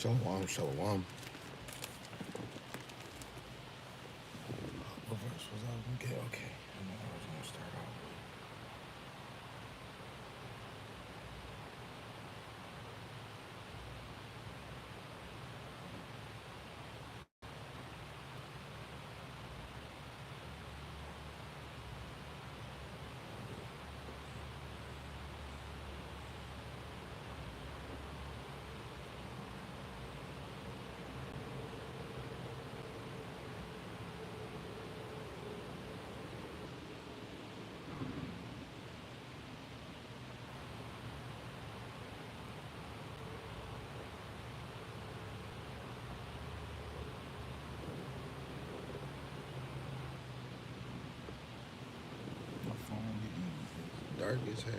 Shalom, shalom. What verse was I gonna get? Okay, I know I was gonna start out. My phone getting dark as heck.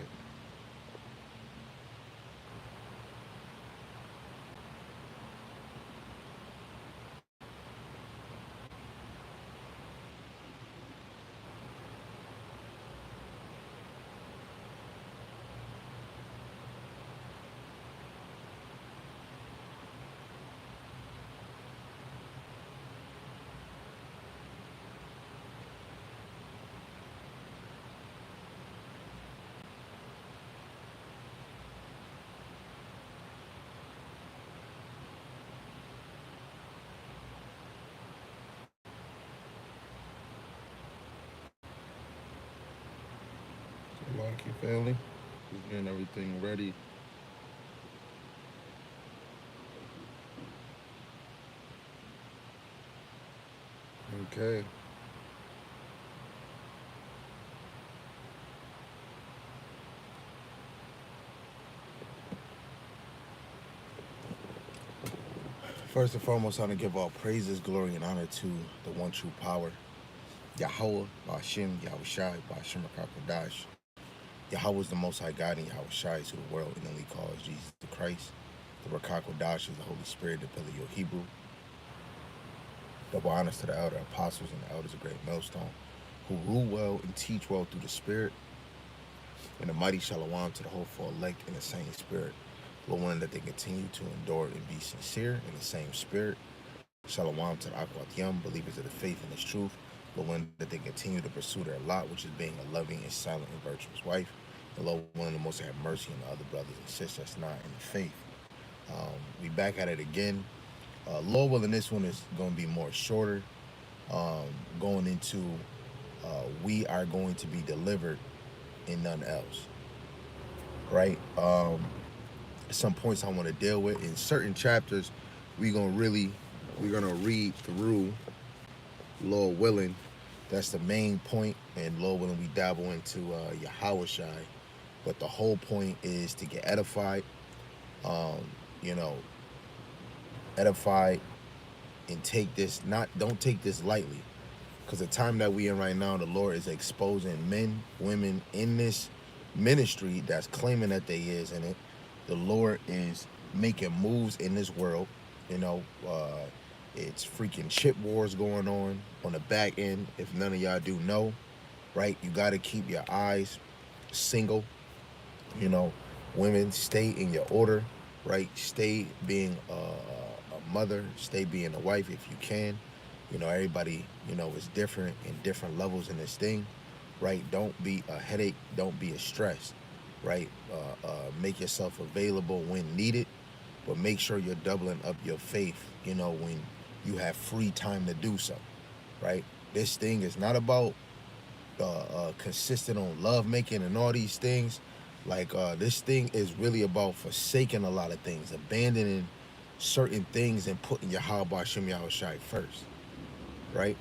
So, Lucky family, just getting everything ready. Okay. First and foremost, I want to give all praises, glory, and honor to the one true power, Yahweh, Ba'ashem, Yahweh Shai, Ba'ashem Rakakadash. Yahweh is the Most High God, and Yahweh Shai is who the world innately calls Jesus the Christ. The Rakakadash is the Holy Spirit, the Paleo Hebrew. Double honors to the elder apostles and the elders of Great Millstone, who rule well and teach well through the Spirit, and the mighty shalom to the hopeful elect in the same Spirit. Lord, one that they continue to endure and be sincere in the same Spirit. Shalom to the Akwat Yam, believers of the faith and its truth. Lord, one that they continue to pursue their lot, which is being a loving and silent and virtuous wife. And Lord, one the most have mercy on the other brothers and sisters that's not in the faith. We back at it again. Lord willing, this one is going to be more shorter. Going into we are going to be delivered and none else, right? Some points I want to deal with in certain chapters. We're gonna read through, Lord willing. That's the main point, and Lord willing, we dabble into Yahweh Shai. But the whole point is to get edified, um, you know, edified, and take this not don't take this lightly, because the time that we in right now, the Lord is exposing men, women in this ministry that's claiming that they is in it. The Lord is making moves in this world. You know, it's freaking chip wars going on the back end. If none of y'all do know, right? You got to keep your eyes single. You know, women, stay in your order, right? Stay being a mother, stay being a wife if you can. You know, everybody, is different in different levels in this thing, right? Don't be a headache, don't be a stress, right? Make yourself available when needed, but make sure you're doubling up your faith, when you have free time to do so, right? This thing is not about consistent on love making and all these things. Like this thing is really about forsaking a lot of things, abandoning certain things, and putting Yahweh Shem Yahweh Shai first, right?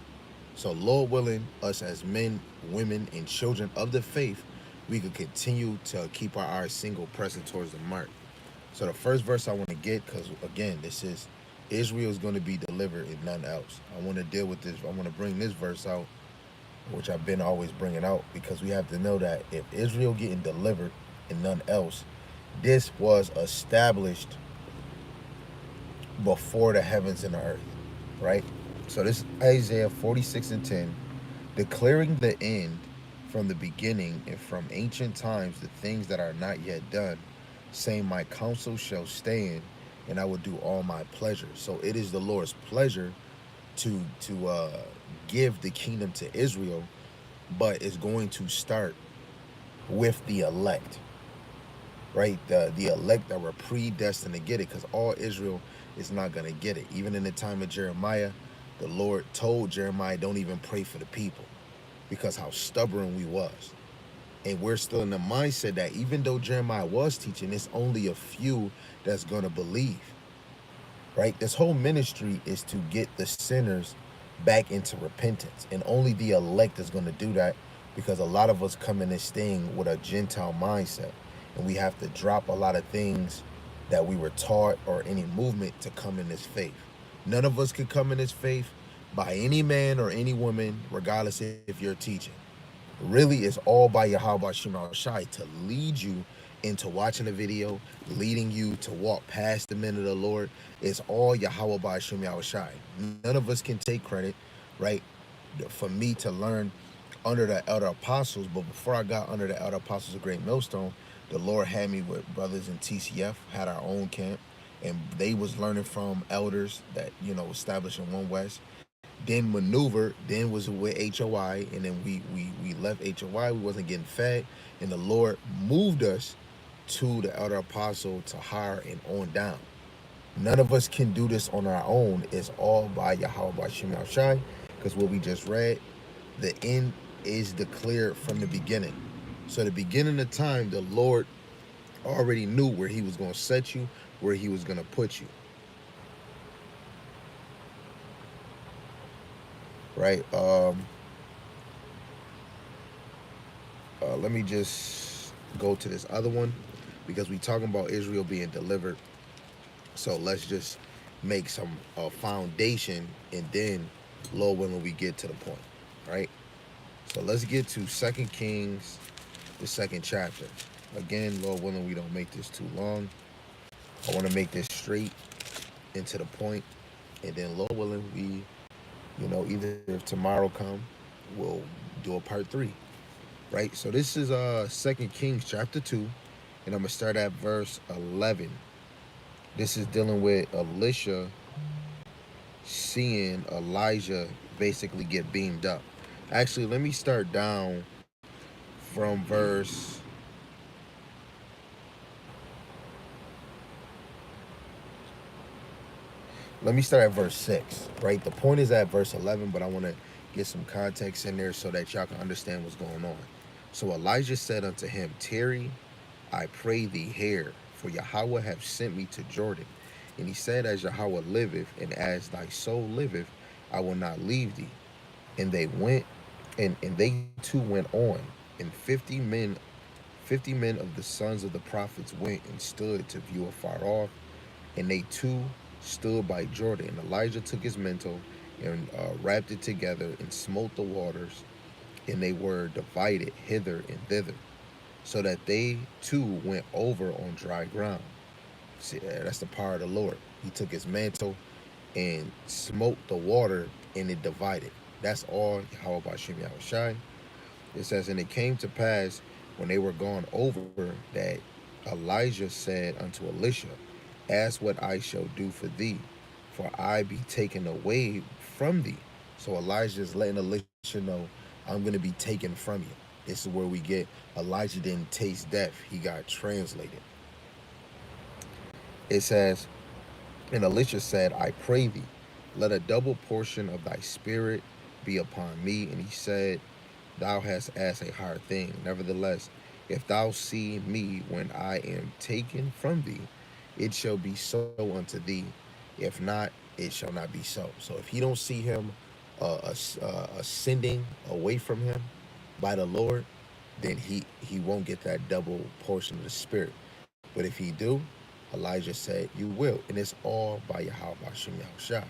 So, Lord willing, us as men, women, and children of the faith, we could continue to keep our eyes single, pressing towards the mark. So, the first verse I want to get, because again, this is Israel is going to be delivered and none else. I want to deal with this. I want to bring this verse out, which I've been always bringing out, because we have to know that if Israel getting delivered and none else, this was established before the heavens and the earth, right? So this is Isaiah 46 and 10, declaring the end from the beginning and from ancient times, the things that are not yet done, saying, my counsel shall stand and I will do all my pleasure. So it is the Lord's pleasure to give the kingdom to Israel, but it's going to start with the elect, right? The elect that were predestined to get it, because all Israel is not going to get it. Even in the time of Jeremiah, the Lord told Jeremiah, don't even pray for the people because how stubborn we was. And we're still in the mindset that even though Jeremiah was teaching, it's only a few that's going to believe, right? This whole ministry is to get the sinners back into repentance. And only the elect is going to do that, because a lot of us come in this thing with a Gentile mindset. And we have to drop a lot of things that we were taught or any movement to come in this faith. None of us could come in this faith by any man or any woman, regardless if you're teaching. Really, it's all by Yahweh Shema Shai to lead you into watching the video, leading you to walk past the men of the Lord. It's all Yahweh Shema Shai. None of us can take credit, right? For me to learn under the elder apostles, but before I got under the elder apostles of Great Millstone, the Lord had me with brothers in TCF, had our own camp, and they was learning from elders that established in One West. Then maneuvered, then was with HOI, and then we left HOI. We wasn't getting fed, and the Lord moved us to the elder apostle to hire and on down. None of us can do this on our own. It's all by Yahweh by Shem Shai, because what we just read, the end is declared from the beginning. So the beginning of time, the Lord already knew where He was going to set you, where He was going to put you. Right? Let me just go to this other one, because we talking about Israel being delivered. So let's just make some foundation, and then, Lord willing, we get to the point, right? So let's get to 2 Kings, the 2nd chapter. Again, Lord willing, we don't make this too long. I want to make this straight and to the point, and then, Lord willing, we, either if tomorrow come, we'll do a part 3, right? So this is 2 Kings chapter 2, and I'm gonna start at verse 11. This is dealing with Elisha seeing Elijah basically get beamed up. Actually, let me start down from verse. Let me start at verse 6, right? The point is at verse 11, but I want to get some context in there so that y'all can understand what's going on. So Elijah said unto him, Tarry, I pray thee here, for Yahweh hath sent me to Jordan. And he said, As Yahweh liveth, and as thy soul liveth, I will not leave thee. And they went, and they too went on, and 50 men of the sons of the prophets went and stood to view afar off, and they too stood by Jordan. And Elijah took his mantle and wrapped it together and smote the waters, and they were divided hither and thither, so that they too went over on dry ground. See, that's the power of the Lord. He took his mantle and smote the water, and it divided. That's all Yahweh Bashem Yahushai. It says, And it came to pass when they were gone over, that Elijah said unto Elisha, Ask what I shall do for thee, for I be taken away from thee. So Elijah is letting Elisha know, I'm going to be taken from you. This is where we get Elijah didn't taste death. He got translated. It says, And Elisha said, I pray thee, let a double portion of thy spirit be upon me. And he said, Thou hast asked a hard thing. Nevertheless, if thou see me when I am taken from thee, it shall be so unto thee. If not, it shall not be so. So if he don't see him ascending away from him by the Lord, then he won't get that double portion of the spirit. But if he do, Elijah said, You will. And it's all by Yahweh Hashem Yahushua.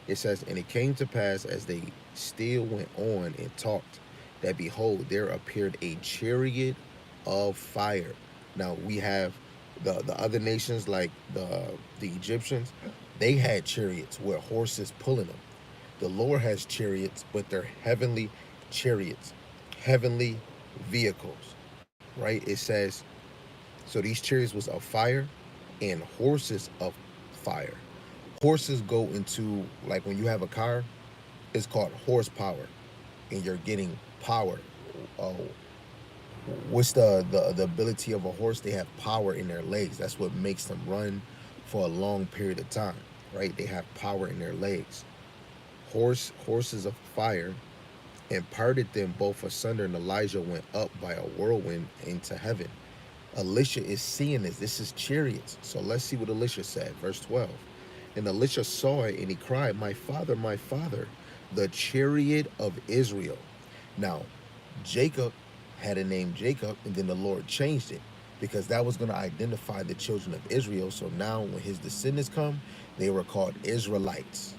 It says, And it came to pass as they still went on and talked, that behold, there appeared a chariot of fire. Now we have the other nations, like the Egyptians, they had chariots with horses pulling them. The Lord has chariots, but they're heavenly chariots, heavenly vehicles, right? It says, so these chariots was of fire and horses of fire. Horses go into, like when you have a car, it's called horsepower, and you're getting power. Oh, what's the ability of a horse? They have power in their legs. That's what makes them run for a long period of time, right? They have power in their legs. Horses of fire, and parted them both asunder, and Elijah went up by a whirlwind into heaven. Elisha is seeing this. This is chariots. So let's see what Elisha said. Verse 12. And Elisha saw it, and he cried, my father, the chariot of Israel. Now, Jacob had a name Jacob, and then the Lord changed it because that was going to identify the children of Israel. So now when his descendants come, they were called Israelites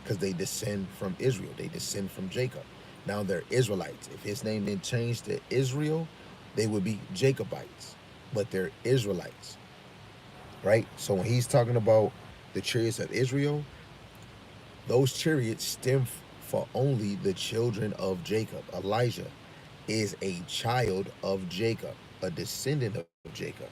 because they descend from Israel. They descend from Jacob. Now they're Israelites. If his name didn't change to Israel, they would be Jacobites, but they're Israelites, right? So when he's talking about the chariots of Israel, those chariots stem for only the children of Jacob. Elijah is a child of Jacob, a descendant of Jacob.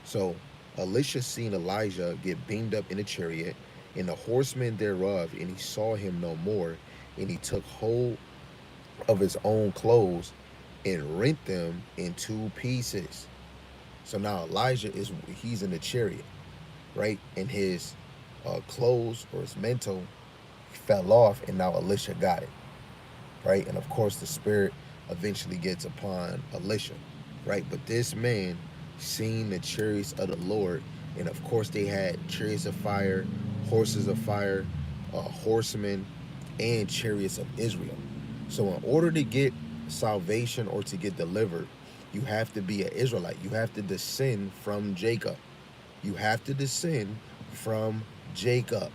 So Elisha seen Elijah get beamed up in a chariot, and the horsemen thereof, and he saw him no more, and he took hold of his own clothes and rent them in two pieces. So now Elijah he's in the chariot, right? And his clothes or his mantle fell off, and now Elisha got it, right? And of course, the spirit eventually gets upon Elisha, right? But this man seen the chariots of the Lord, and of course, they had chariots of fire, horses of fire, horsemen, and chariots of Israel. So, in order to get salvation or to get delivered, you have to be an Israelite. You have to descend from Jacob. You have to descend from Jacob.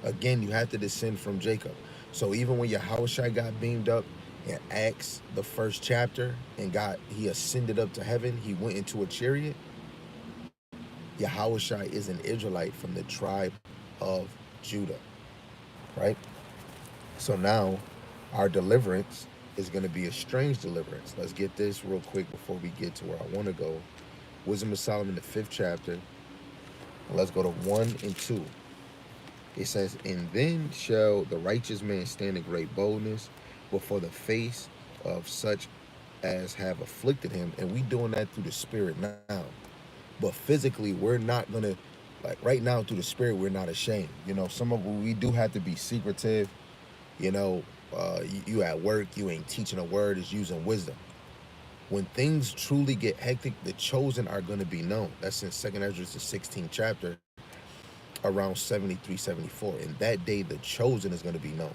Again, you have to descend from Jacob. So even when Yahushua got beamed up in Acts, the first chapter, and he ascended up to heaven, he went into a chariot. Yahushua is an Israelite from the tribe of Judah, right? So now our deliverance is going to be a strange deliverance. Let's get this real quick before we get to where I want to go. Wisdom of Solomon, the 5th chapter. Let's go to 1 and 2. It says, and then shall the righteous man stand in great boldness before the face of such as have afflicted him. And we doing that through the spirit now. But physically, we're not going to, like right now through the spirit, we're not ashamed. Some of we do have to be secretive. You at work, you ain't teaching a word, is using wisdom. When things truly get hectic, the chosen are going to be known. That's in 2nd Ezra, the 16th chapter, around 73, 74. In that day, the chosen is going to be known.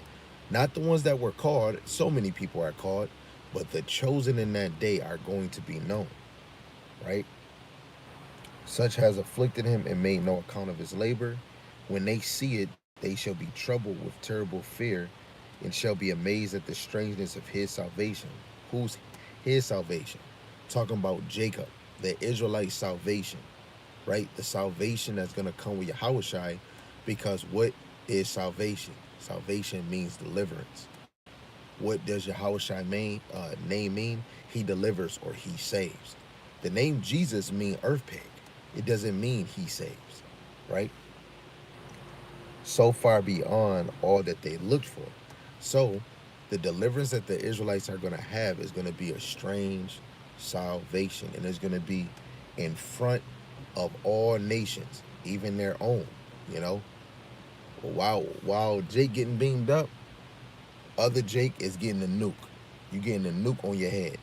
Not the ones that were called. So many people are called, but the chosen in that day are going to be known, right? Such has afflicted him and made no account of his labor. When they see it, they shall be troubled with terrible fear and shall be amazed at the strangeness of his salvation. Who's his salvation? Talking about Jacob, the Israelite salvation, right? The salvation that's going to come with Yahushua, because what is salvation? Salvation means deliverance. What does Yahushua name mean? He delivers or he saves. The name Jesus means earth pig. It doesn't mean he saves, right? So far beyond all that they looked for. So the deliverance that the Israelites are going to have is going to be a strange salvation, and it's going to be in front of all nations, even their own. While Jake getting beamed up, other Jake is getting a nuke. You getting a nuke on your head.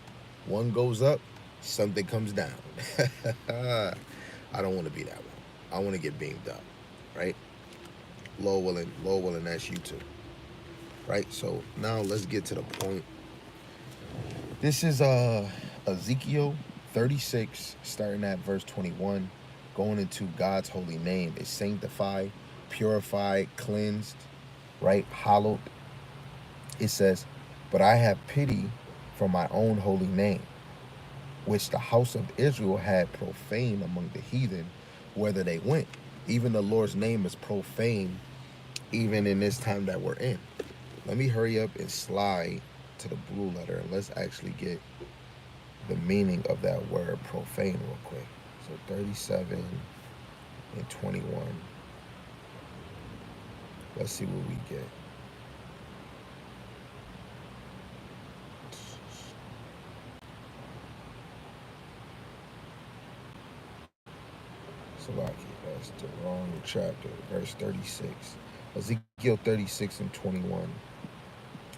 One goes up, something comes down. I don't want to be that one. I want to get beamed up, right? Lord willing, that's you too, right? So now let's get to the point. This is Ezekiel 36, starting at verse 21, going into God's holy name. Is sanctified, purified, cleansed, right? Hallowed. It says, but I have pity for my own holy name, which the house of Israel had profaned among the heathen, whether they went. Even the Lord's name is profane, even in this time that we're in. Let me hurry up and slide to the blue letter, and let's actually get the meaning of that word profane real quick. So 37, and 21. Let's see what we get. Salaki, that's the wrong chapter. Verse 36. Ezekiel 36 and 21.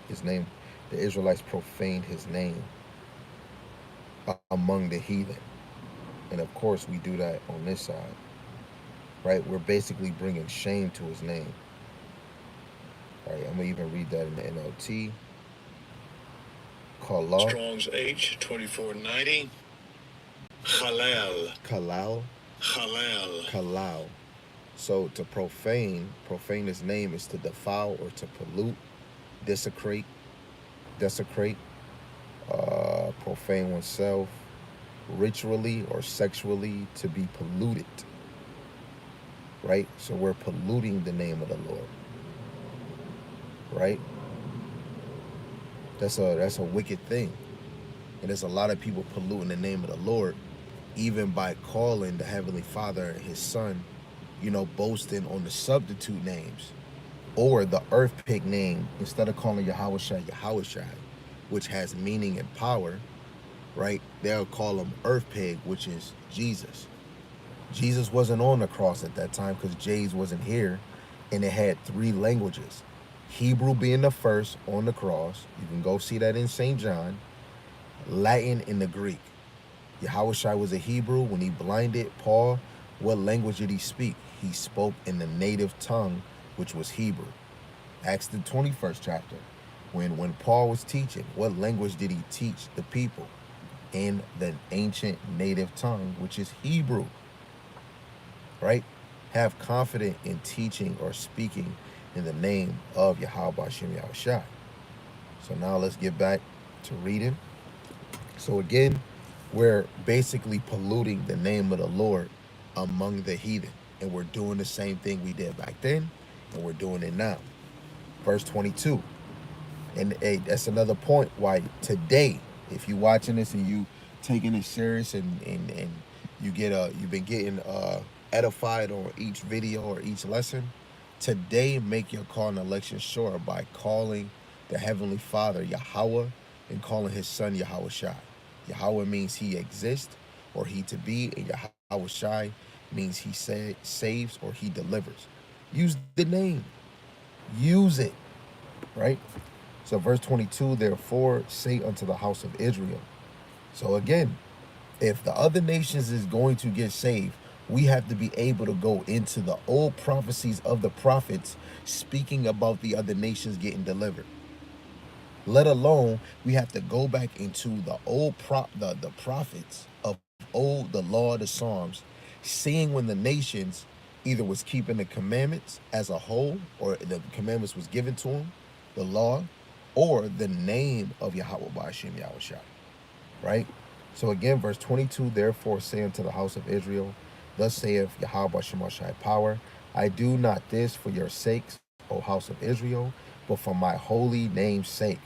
His name, the Israelites profaned his name among the heathen. And of course, we do that on this side, right? We're basically bringing shame to his name. All right, I'm going to even read that in the NLT. Kala. Strong's H 2490. Halal. Kalal. Halal. Kalal. So to profane his name is to defile or to pollute, desecrate, profane oneself, ritually or sexually, to be polluted, right? So we're polluting the name of the Lord, right? That's a wicked thing. And there's a lot of people polluting the name of the Lord, even by calling the Heavenly Father and his Son, boasting on the substitute names or the earth pig name instead of calling Yahweh Shai, which has meaning and power, right? They'll call him earth pig, which is Jesus. Jesus wasn't on the cross at that time because Jays wasn't here, and it had three languages. Hebrew being the first on the cross. You can go see that in St. John. Latin and the Greek. Yahushua was a Hebrew. When he blinded Paul, what language did he speak? He spoke in the native tongue, which was Hebrew. Acts the 21st chapter. When Paul was teaching, what language did he teach the people? In the ancient native tongue, which is Hebrew. Right? Have confidence in teaching or speaking in the name of Yahweh Hashem Yahushua. So now let's get back to reading. So again, we're basically polluting the name of the Lord among the heathen. And we're doing the same thing we did back then, and we're doing it now. Verse 22. And hey, that's another point why today, if you're watching this and you taking it serious and you've been getting edified on each video or each lesson, today make your call and election sure by calling the Heavenly Father Yahweh and calling his Son Yahweh Shai. Yahweh means he exists or he to be, and Yahweh Shai means he saves or he delivers. Use the name. Use it. Right? So verse 22, therefore say unto the house of Israel. So again, if the other nations is going to get saved, we have to be able to go into the old prophecies of the prophets speaking about the other nations getting delivered. Let alone we have to go back into the old the prophets of old, the law, the Psalms, seeing when the nations either was keeping the commandments as a whole, or the commandments was given to them, the law, or the name of Yahweh Ba'ashem Yahushua. Right? So again, verse 22, therefore say unto the house of Israel, thus saith Yahweh Ba'ashem Yahushua power, I do not this for your sakes, O house of Israel, but for my holy name's sake,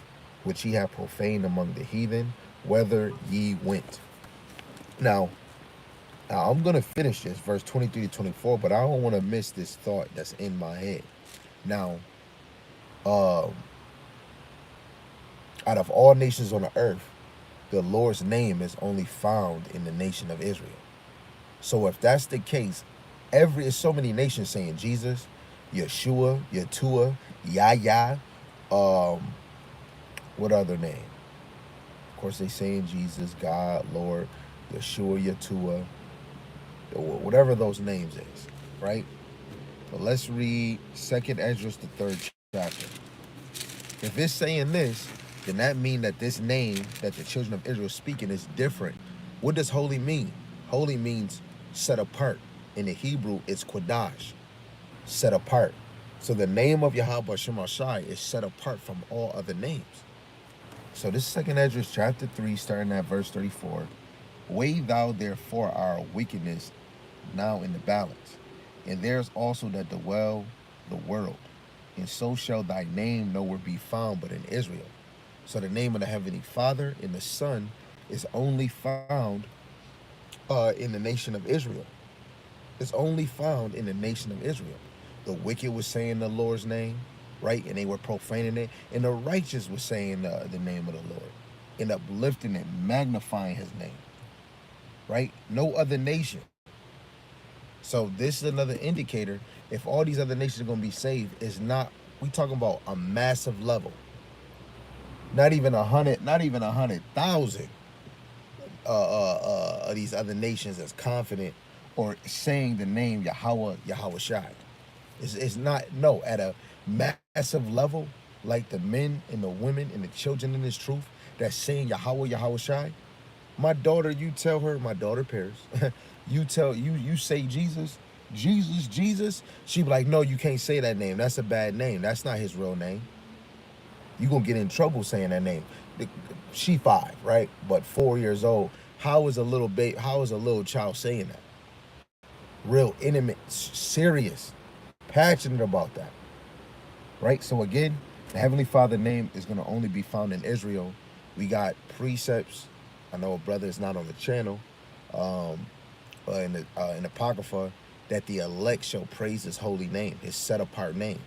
which ye have profaned among the heathen, whither ye went. Now I'm going to finish this, verse 23 to 24, but I don't want to miss this thought that's in my head. Now, out of all nations on the earth, the Lord's name is only found in the nation of Israel. So if that's the case, there's so many nations saying Jesus, Yeshua, Yatua, Yahya, what other name? Of course, they saying Jesus, God, Lord, Yeshua, Yatua, whatever those names is, right? But let's read 2nd Esdras, the 3rd chapter. If it's saying this, then that means that this name that the children of Israel speaking is different. What does holy mean? Holy means set apart. In the Hebrew, it's Kodash, set apart. So the name of Yahweh Shema Shai is set apart from all other names. So this is 2nd Esdras chapter 3, starting at verse 34. Weigh thou therefore our wickedness now in the balance, and there's also that dwell the world, and so shall thy name nowhere be found but in Israel. So the name of the Heavenly Father and the Son is only found in the nation of Israel. It's only found in the nation of Israel. The wicked was saying the Lord's name, right? And they were profaning it. And the righteous was saying the name of the Lord and uplifting and magnifying his name, right? No other nation. So this is another indicator. If all these other nations are going to be saved, it's not, we talking about a massive level. Not even 100, not even 100,000 of these other nations that's confident or saying the name Yahweh, Yahweh Shai. It's not, no, at a massive level, like the men and the women and the children in this truth that's saying Yahweh, Yahweh Shai. My daughter, you tell her, my daughter Paris, you say Jesus, Jesus, Jesus. She be like, no, you can't say that name. That's a bad name. That's not his real name. You gonna get in trouble saying that name. She 5, right? But 4 years old. How is a little baby? How is a little child saying that? Real intimate, serious, passionate about that, right? So again, the Heavenly Father name is gonna only be found in Israel. We got precepts. I know a brother is not on the channel, um, in Apocrypha, that the elect shall praise his holy name, his set apart name.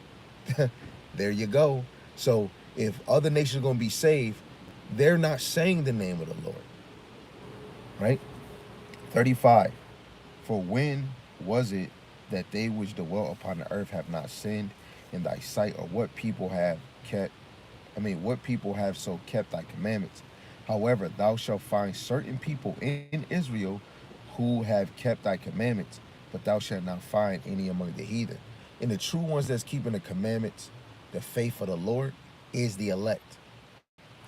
There you go. So if other nations are going to be saved, they're not saying the name of the Lord, right? 35. For when was it that they which dwell upon the earth have not sinned in thy sight, or what people have kept? What people have so kept thy commandments? However, thou shalt find certain people in Israel who have kept thy commandments, but thou shalt not find any among the heathen. And the true ones that's keeping the commandments, the faith of the Lord, is the elect.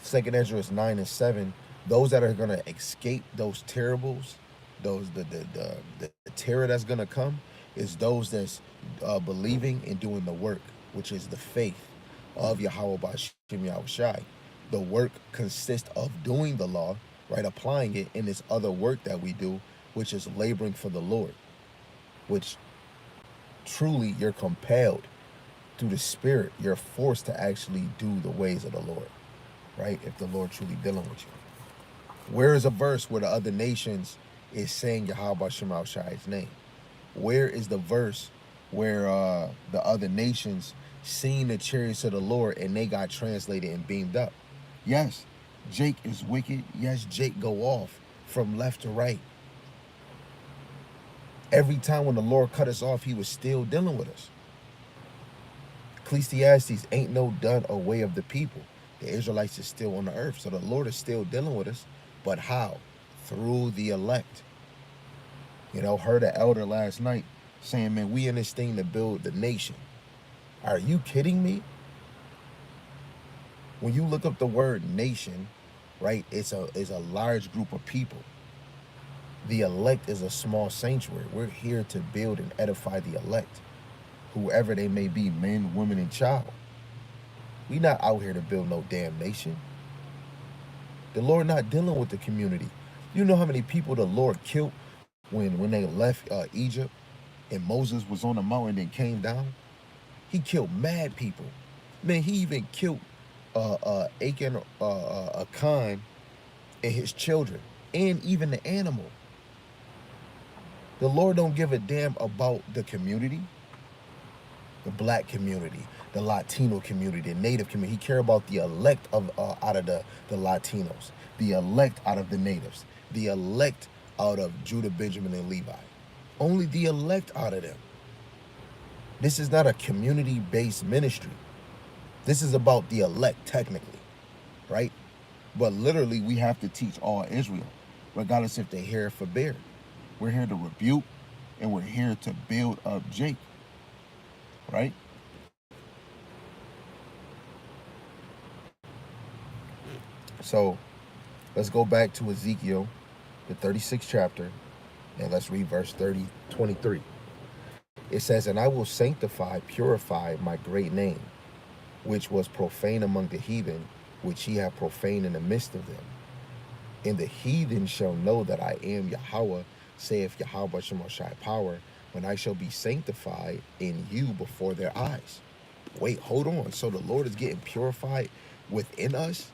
Second Ezra 9 and 7. Those that are gonna escape those terribles, those the terror that's gonna come, is those that's believing and doing the work, which is the faith of Yahweh Bashim Yahweh Shai. The work consists of doing the law, right? Applying it in this other work that we do, which is laboring for the Lord, which truly you're compelled through the Spirit, you're forced to actually do the ways of the Lord, right? If the Lord truly dealing with you. Where is a verse where the other nations is saying Yahweh Shema Shai's name? Where is the verse where the other nations seen the chariots of the Lord and they got translated and beamed up? Yes, Jake is wicked. Yes, Jake go off from left to right. Every time when the Lord cut us off, he was still dealing with us. Ecclesiastes, ain't no done away of the people. The Israelites is still on the earth. So the Lord is still dealing with us. But how? Through the elect. Heard an elder last night saying, man, we in this thing to build the nation. Are you kidding me? When you look up the word nation, right, it's a large group of people. The elect is a small sanctuary. We're here to build and edify the elect, whoever they may be, men, women, and child. We not out here to build no damn nation. The Lord not dealing with the community. You know how many people the Lord killed when they left Egypt and Moses was on the mountain and came down? He killed mad people. Man, he even killed Achan, Khan, and his children, and even the animal. The Lord don't give a damn about the community, the black community, the Latino community, the native community. He care about the elect of out of the Latinos, the elect out of the natives, the elect out of Judah, Benjamin, and Levi. Only the elect out of them. This is not a community-based ministry. This is about the elect, technically, right? But literally, we have to teach all Israel, regardless if they hear or forbear. We're here to rebuke, and we're here to build up Jake, right? So let's go back to Ezekiel, the 36th chapter, and let's read verse 23. It says, and I will sanctify, purify my great name, which was profane among the heathen, which ye have profaned in the midst of them. And the heathen shall know that I am Yahweh, saith Yahweh Shemashai power, when I shall be sanctified in you before their eyes. Wait, hold on. So the Lord is getting purified within us?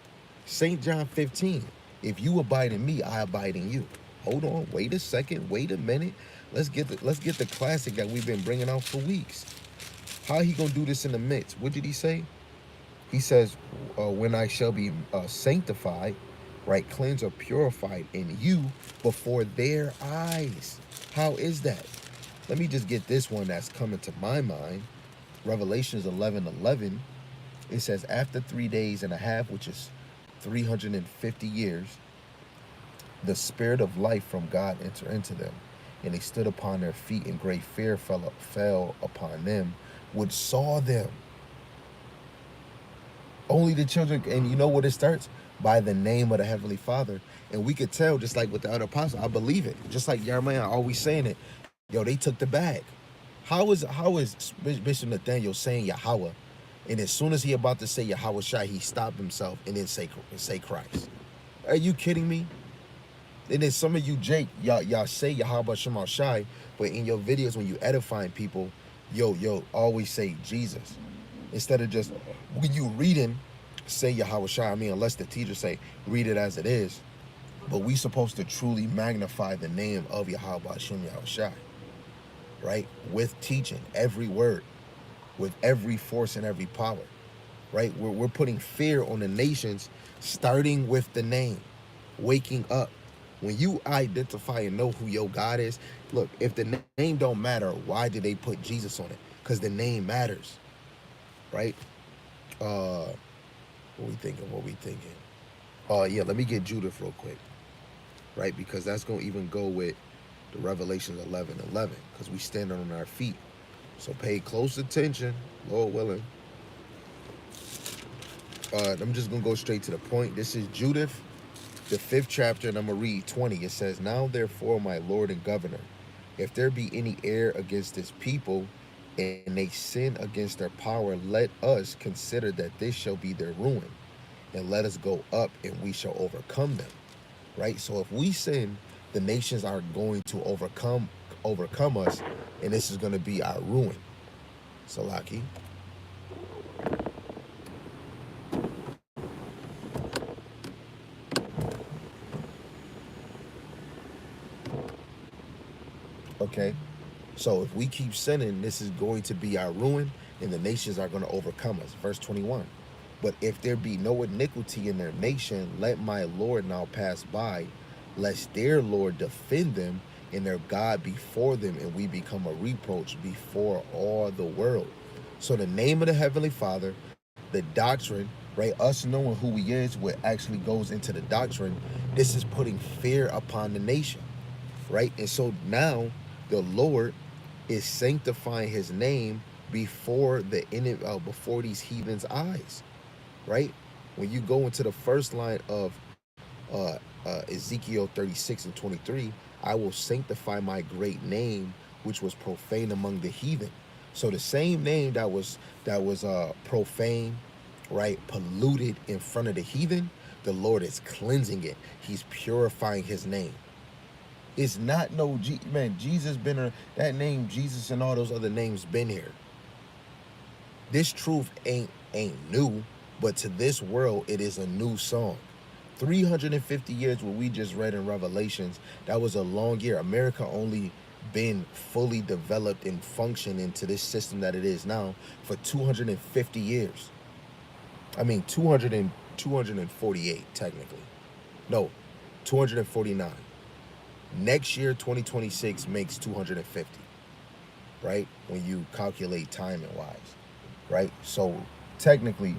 St. John 15, if you abide in me, I abide in you. Hold on, wait a second, wait a minute. Let's get the classic that we've been bringing out for weeks. How he gonna do this in the midst? What did he say? He says, "When I shall be sanctified, right, cleansed or purified in you before their eyes." How is that? Let me just get this one that's coming to my mind. Revelations 11:11. It says, "After 3 days and a half, which is 350 years, the spirit of life from God entered into them, and they stood upon their feet, and great fear fell upon them, which saw them." Only the children, and you know what it starts? By the name of the Heavenly Father. And we could tell, just like with the other apostles, I believe it. Just like Jeremiah always saying it. Yo, they took the bag. How is Bishop Nathaniel saying Yahweh? And as soon as he about to say Yahweh Shai, he stopped himself and then say Christ. Are you kidding me? And then some of you, Jake, y'all say Yahweh Shema Shai, but in your videos when you edifying people, yo, always say Jesus. Instead of just when you reading, say Yahweh Shai. I mean, unless the teacher say, read it as it is. But we supposed to truly magnify the name of Yahweh Hashem Yahweh Shai, right? With teaching, every word, with every force and every power, right? We're putting fear on the nations, starting with the name, waking up. When you identify and know who your God is, look, if the name don't matter, why did they put Jesus on it? Because the name matters, right? Uh, what we thinking? What we thinking? Yeah, let me get Judith real quick, right? Because that's gonna even go with the Revelations 11:11, because we standing on our feet. So pay close attention, Lord willing. I'm just gonna go straight to the point. This is Judith, the 5th chapter, and I'm gonna read 20. It says, "Now therefore, my Lord and Governor, if there be any error against this people, and they sin against their power, let us consider that this shall be their ruin, and let us go up, and we shall overcome them." Right? So if we sin, the nations are going to overcome us, and this is going to be our ruin. Salaki. Okay. So if we keep sinning, this is going to be our ruin, and the nations are going to overcome us. Verse 21. "But if there be no iniquity in their nation, let my Lord now pass by, lest their Lord defend them, and their God before them, and we become a reproach before all the world." So the name of the Heavenly Father, the doctrine, right? Us knowing who He is, what actually goes into the doctrine. This is putting fear upon the nation, right? And so now the Lord is sanctifying His name before before these heathens' eyes, right? When you go into the first line of Ezekiel 36:23, "I will sanctify my great name, which was profane among the heathen." So the same name that was profane, right, polluted in front of the heathen, the Lord is cleansing it. He's purifying His name. It's not no man. Jesus been that name Jesus and all those other names been here. This truth ain't new, but to this world it is a new song. 350 years, what we just read in Revelations, that was a long year. America only been fully developed and function into this system that it is now for 250 years. I mean 248 technically. No, 249. Next year 2026 makes 250, right? When you calculate timing wise, right? So technically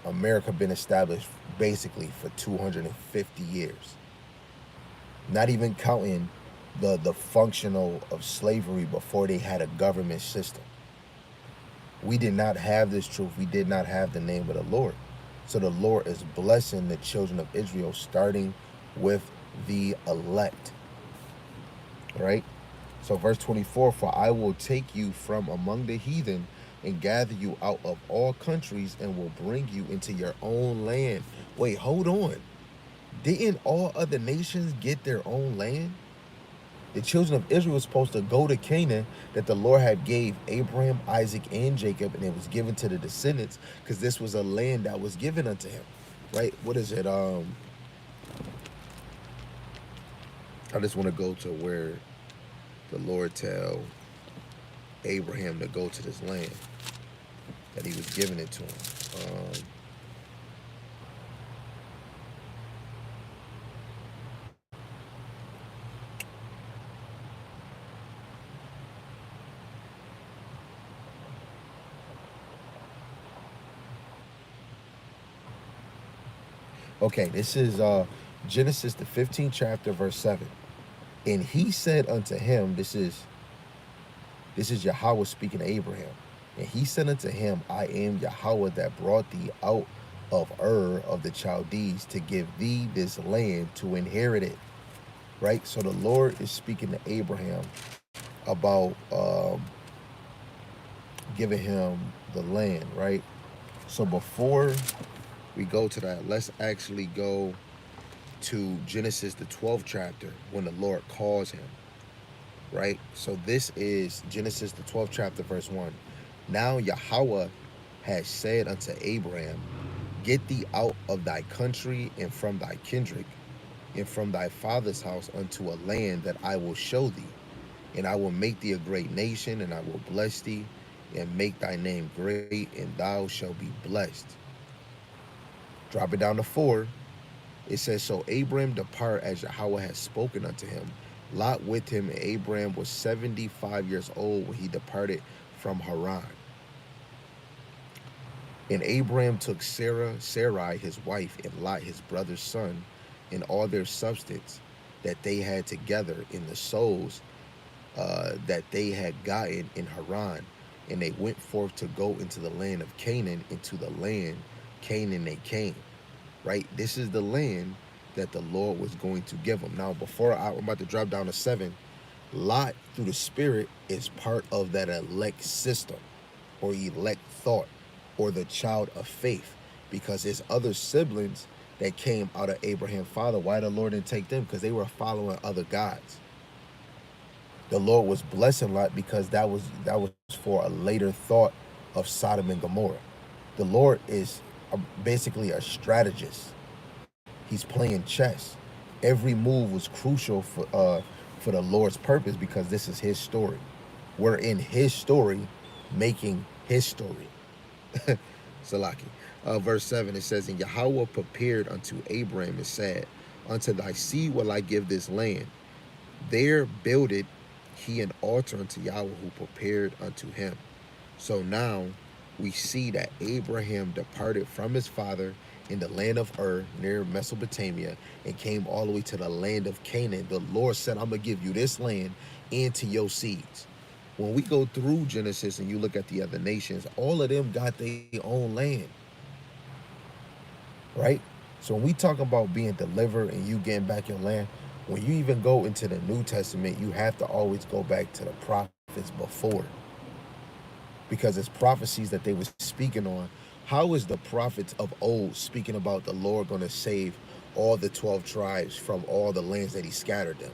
America been established basically for 250 years. Not even counting the functional of slavery before they had a government system. We did not have this truth. We did not have the name of the Lord. So the Lord is blessing the children of Israel, starting with the elect, right? So verse 24, "For I will take you from among the heathen and gather you out of all countries and will bring you into your own land." Wait, hold on. Didn't all other nations get their own land? The children of Israel were supposed to go to Canaan that the Lord had gave Abraham, Isaac, and Jacob, and it was given to the descendants because this was a land that was given unto him, right? What is it? I just want to go to where the Lord tell Abraham to go to this land that he was giving it to him. Okay, this is Genesis the 15th chapter, verse 7. And he said unto him, this is Yahweh speaking to Abraham. And he said unto him, I am Yahweh that brought thee out of Ur of the Chaldees to give thee this land to inherit it. Right? So the Lord is speaking to Abraham about giving him the land, right? So before we go to that, let's actually go to Genesis the 12th chapter when the Lord calls him, right? So this is Genesis the 12th chapter, verse 1. Now Yahweh has said unto Abraham, get thee out of thy country and from thy kindred and from thy father's house unto a land that I will show thee. And I will make thee a great nation, and I will bless thee, and make thy name great, and thou shalt be blessed. Drop it down to 4. It says, so Abram depart as Yahweh has spoken unto him. Lot with him, and Abram was 75 years old when he departed from Haran. And Abram took Sarai his wife, and Lot his brother's son, and all their substance that they had together in the souls that they had gotten in Haran. And they went forth to go into the land of Canaan, into the land Canaan they came. Right? This is the land that the Lord was going to give them. Now, I'm about to drop down to 7. Lot, through the Spirit, is part of that elect system or elect thought or the child of faith, because his other siblings that came out of Abraham's father, why the Lord didn't take them? Because they were following other gods. The Lord was blessing Lot because that was for a later thought of Sodom and Gomorrah. The Lord is basically a strategist. He's playing chess. Every move was crucial for the Lord's purpose, because this is his story. We're in his story, making his story. Salaki. Verse 7, it says, and Yahweh prepared unto Abraham and said, unto thy seed will I give this land. There builded he an altar unto Yahweh who prepared unto him. So now we see that Abraham departed from his father in the land of Ur near Mesopotamia and came all the way to the land of Canaan. The Lord said, I'm going to give you this land and to your seeds. When we go through Genesis and you look at the other nations, all of them got their own land, right? So when we talk about being delivered and you getting back your land, when you even go into the New Testament, you have to always go back to the prophets before, because it's prophecies that they were speaking on. How is the prophets of old speaking about the Lord going to save all the 12 tribes from all the lands that he scattered them?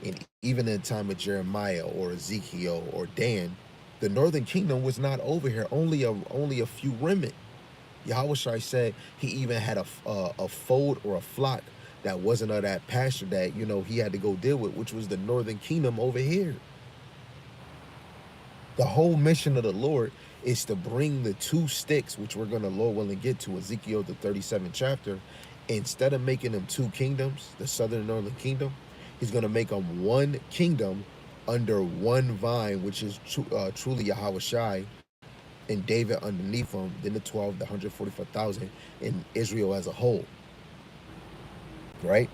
And even in the time of Jeremiah or Ezekiel or Dan, the northern kingdom was not over here, only a few remnant. Yahweh said he even had a fold or a flock that wasn't of that pasture that, he had to go deal with, which was the northern kingdom over here. The whole mission of the Lord is to bring the 2 sticks, which we're going to, Lord willing, get to Ezekiel the 37th chapter. Instead of making them 2 kingdoms, the southern and northern kingdom, he's going to make them 1 kingdom under 1 vine, which is truly Yahweh Shai, and David underneath them, then the 12, the 144,000, and Israel as a whole. Right?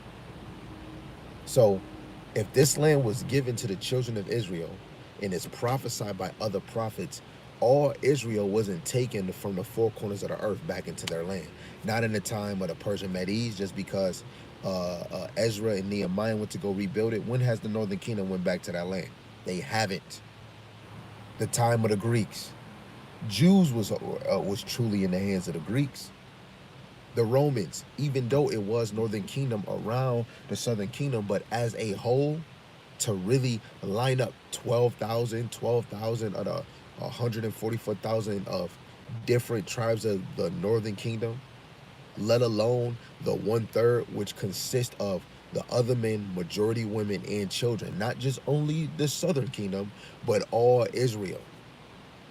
So if this land was given to the children of Israel and is prophesied by other prophets, all Israel wasn't taken from the 4 corners of the earth back into their land. Not in the time of the Persian Medes, just because Ezra and Nehemiah went to go rebuild it. When has the northern kingdom went back to that land? They haven't. The time of the Greeks. Jews was truly in the hands of the Greeks. The Romans, even though it was northern kingdom around the southern kingdom, but as a whole, to really line up 12,000 of the 144,000 of different tribes of the northern kingdom, let alone the 1/3, which consists of the other men, majority women and children, not just only the southern kingdom, but all Israel.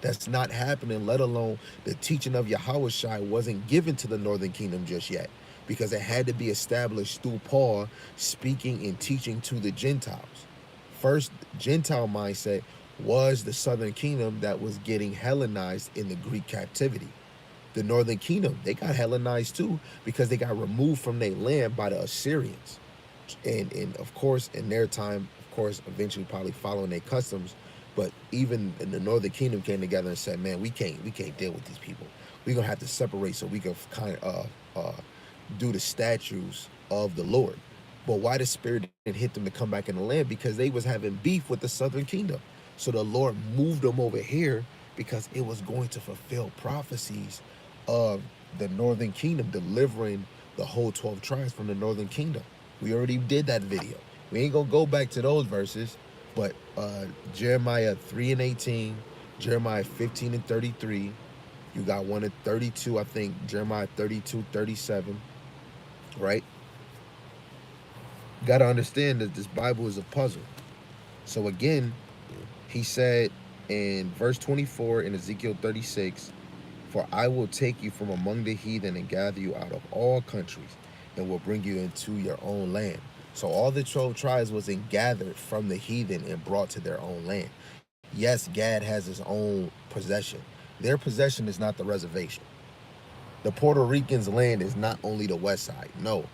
That's not happening, let alone the teaching of Yahushua wasn't given to the northern kingdom just yet, because it had to be established through Paul speaking and teaching to the Gentiles. First, Gentile mindset was the southern kingdom that was getting Hellenized in the Greek captivity. The northern kingdom, they got Hellenized too because they got removed from their land by the Assyrians. And of course, in their time, of course, eventually probably following their customs. But even in the northern kingdom came together and said, man, we can't deal with these people. We're gonna have to separate so we can kind of do the statues of the Lord. But why the Spirit didn't hit them to come back in the land? Because they was having beef with the southern kingdom. So the Lord moved them over here because it was going to fulfill prophecies of the northern kingdom, delivering the whole 12 tribes from the northern kingdom. We already did that video. We ain't gonna go back to those verses, but Jeremiah 3 and 18, Jeremiah 15 and 33, you got one at 32, I think, Jeremiah 32, 37, right? You got to understand that this Bible is a puzzle. So again, he said in verse 24 in Ezekiel 36, for I will take you from among the heathen and gather you out of all countries and will bring you into your own land. So all the 12 tribes wasn't gathered from the heathen and brought to their own land. Yes, Gad has his own possession. Their possession is not the reservation. The Puerto Ricans' land is not only the west side. No,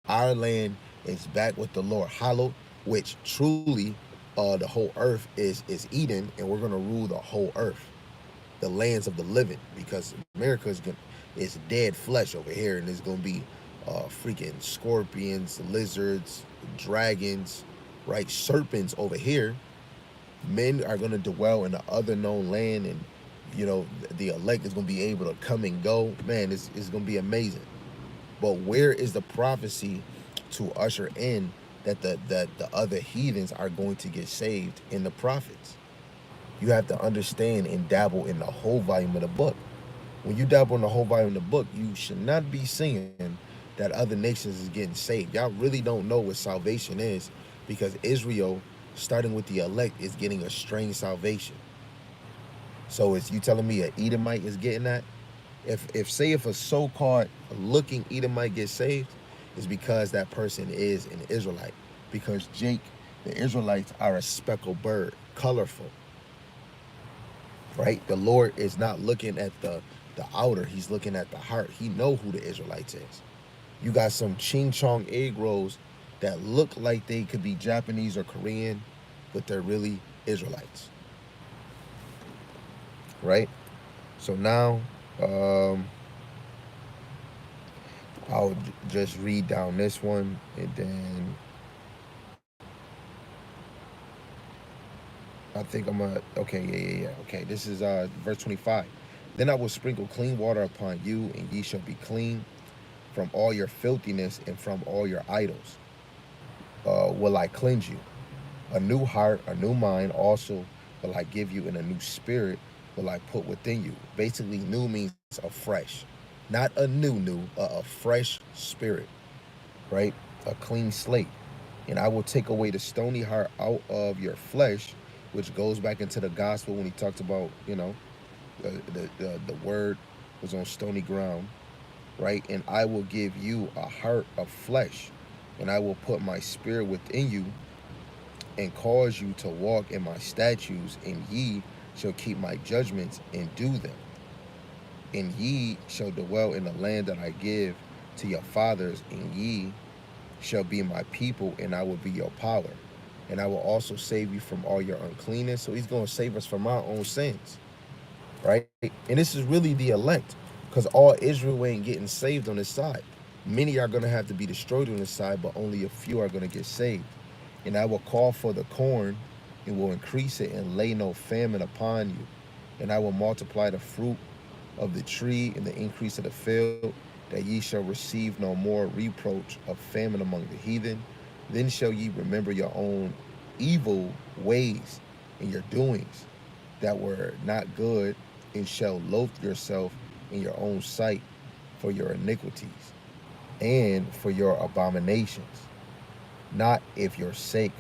our land is back with the Lord hallowed, which truly the whole earth is Eden, and we're gonna rule the whole earth, the lands of the living, because America is dead flesh over here, and there's gonna be freaking scorpions, lizards, dragons, right? Serpents over here. Men are gonna dwell in the other known land, and the elect is gonna be able to come and go. Man, it's gonna be amazing. But where is the prophecy to usher in that the other heathens are going to get saved in the prophets? You have to understand and dabble in the whole volume of the book. When you dabble in the whole volume of the book, you should not be seeing that other nations is getting saved. Y'all really don't know what salvation is, because Israel, starting with the elect, is getting a strange salvation. So is you telling me an Edomite is getting that? If a so-called looking Edomite gets saved, is because that person is an Israelite. Because Jake, the Israelites are a speckled bird, colorful, right? The Lord is not looking at the outer; He's looking at the heart. He know who the Israelites is. You got some ching chong egg rolls that look like they could be Japanese or Korean, but they're really Israelites, right? So now, um, I'll just read down this one, and then I think I'm gonna. Okay, yeah. Okay, this is verse 25. Then I will sprinkle clean water upon you, and ye shall be clean from all your filthiness and from all your idols. Will I cleanse you? A new heart, a new mind. Also, will I give you, and a new spirit will I put within you. Basically, new means afresh, not a a fresh spirit, right? A clean slate. And I will take away the stony heart out of your flesh, which goes back into the gospel when he talked about, the word was on stony ground, right? And I will give you a heart of flesh, and I will put my spirit within you and cause you to walk in my statutes, and ye shall keep my judgments and do them. And ye shall dwell in the land that I give to your fathers, and ye shall be my people, and I will be your power. And I will also save you from all your uncleanness. So he's going to save us from our own sins, right? And this is really the elect, because all Israel ain't getting saved on this side. Many are going to have to be destroyed on this side, but only a few are going to get saved. And I will call for the corn and will increase it and lay no famine upon you. And I will multiply the fruit of the tree and the increase of the field, that ye shall receive no more reproach of famine among the heathen. Then shall ye remember your own evil ways and your doings that were not good, and shall loathe yourself in your own sight for your iniquities and for your abominations. Not if your sake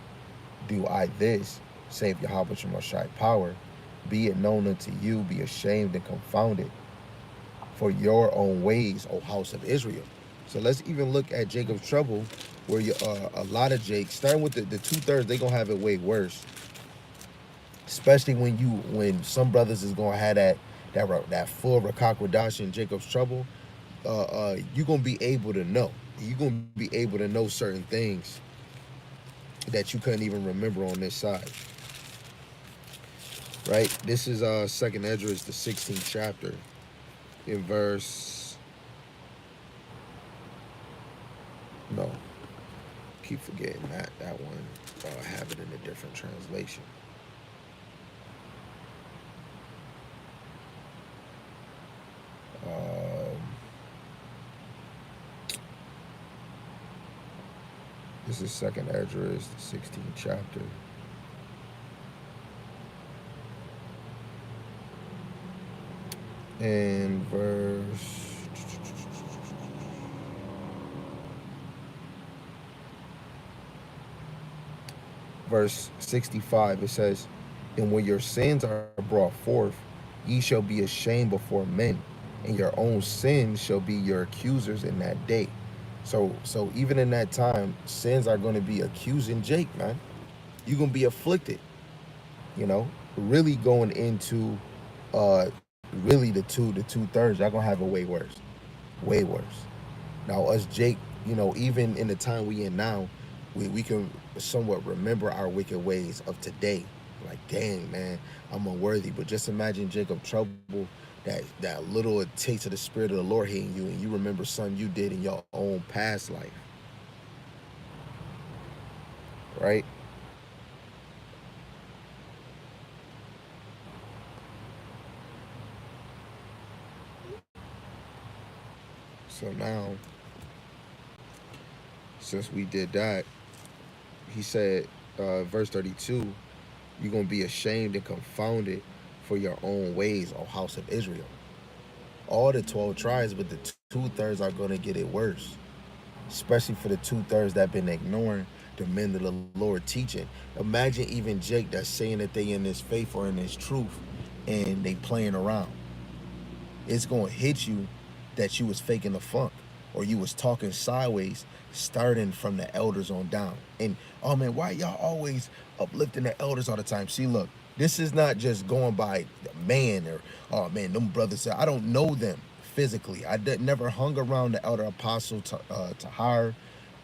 do I this, save Yahweh Shemashai power. Be it known unto you, be ashamed and confounded for your own ways, O house of Israel. So let's even look at Jacob's trouble, where a lot of Jake, starting with the 2/3, they gonna have it way worse. Especially when some brothers is gonna have that full Rakakwadash in Jacob's trouble, you gonna be able to know. You gonna be able to know certain things that you couldn't even remember on this side, right? This is Second Esdras, the 16th chapter, in verse. No, keep forgetting that one. Have it in a different translation. Um, this is Second Esdras, the 16th chapter. And verse 65, it says, and when your sins are brought forth, ye shall be ashamed before men, and your own sins shall be your accusers in that day. So even in that time, sins are going to be accusing Jake, man. You're going to be afflicted, you know, really going into really the 2/3. Y'all gonna have it way worse. Way worse. Now us Jake, even in the time we in now, we can somewhat remember our wicked ways of today. Like, dang, man, I'm unworthy. But just imagine Jacob trouble, that little taste of the spirit of the Lord hitting you, and you remember something you did in your own past life, right? So now, since we did that, he said, verse 32, you're going to be ashamed and confounded for your own ways, O house of Israel. All the 12 tribes, but the 2/3 are going to get it worse, especially for the 2/3 that been ignoring the men of the Lord teaching. Imagine even Jake that's saying that they in this faith or in this truth, and they playing around. It's going to hit you that you was faking the funk, or you was talking sideways, starting from the elders on down. And oh man, why y'all always uplifting the elders all the time? See, look, this is not just going by the man, or oh man, them brothers. I don't know them physically. Never hung around the elder apostle Tahar,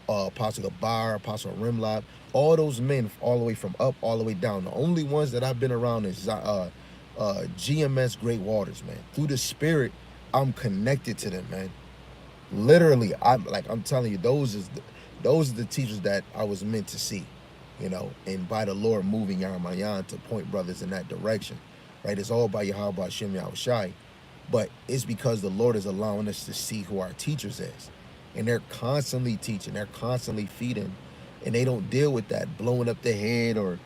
Apostle Gabar, Apostle Rimlab, all those men, all the way from up, all the way down. The only ones that I've been around is GMS Great Waters, man. Through the Spirit, I'm connected to them, man. Literally, I'm telling you, those are the teachers that I was meant to see, and by the Lord moving Yaramayan to point brothers in that direction, right? It's all by Yahweh Hashem Yahushai, but it's because the Lord is allowing us to see who our teachers is, and they're constantly teaching, they're constantly feeding, and they don't deal with that blowing up their head or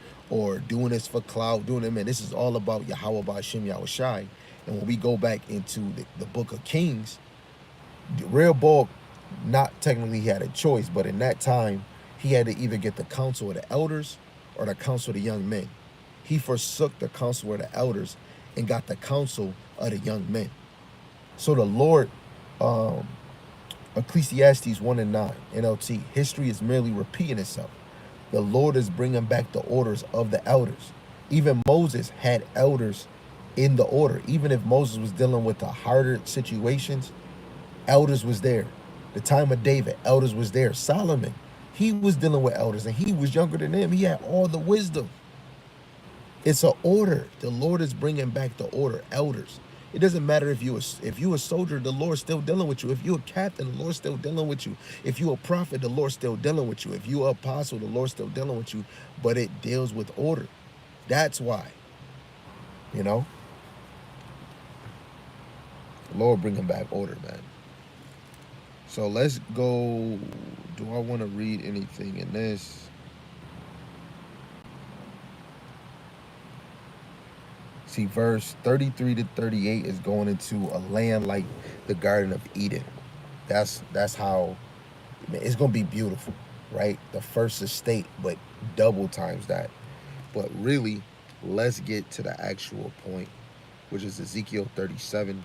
doing this for cloud, doing it. Man, this is all about Yahweh Hashem Yahushai, and when we go back into the Book of Kings, Real Bulk, not technically he had a choice, but in that time, he had to either get the counsel of the elders or the counsel of the young men. He forsook the counsel of the elders and got the counsel of the young men. So the Lord, um, Ecclesiastes 1 and 9, NLT, history is merely repeating itself. The Lord is bringing back the orders of the elders. Even Moses had elders in the order. Even if Moses was dealing with the harder situations, elders was there. The time of David, elders was there. Solomon, he was dealing with elders, and he was younger than them. He had all the wisdom. It's an order. The Lord is bringing back the order. Elders. It doesn't matter if you a soldier, the Lord's still dealing with you. If you a captain, the Lord's still dealing with you. If you a prophet, the Lord's still dealing with you. If you an apostle, the Lord's still dealing with you. But it deals with order. That's why. You know, the Lord bringing back order, man. So let's go. Do I want to read anything in this? See, verse 33 to 38 is going into a land like the Garden of Eden. That's how, man, it's gonna be beautiful. right? The first estate, but double times that. But really, let's get to the actual point, which is Ezekiel 37.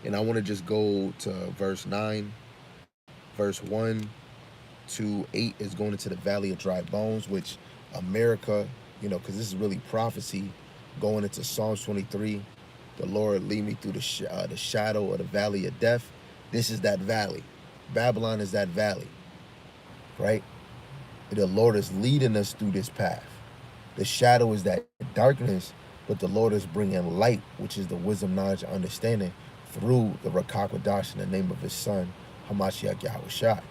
And I want to just go to verse 9. Verse 1 to 8 is going into the valley of dry bones, which America, because this is really prophecy going into Psalms 23. The Lord lead me through the shadow of the valley of death. This is that valley. Babylon is that valley, right? The Lord is leading us through this path. The shadow is that darkness, but the Lord is bringing light, which is the wisdom, knowledge, and understanding through the Rakakwadash in the name of his son, Hamashiach Yahushua.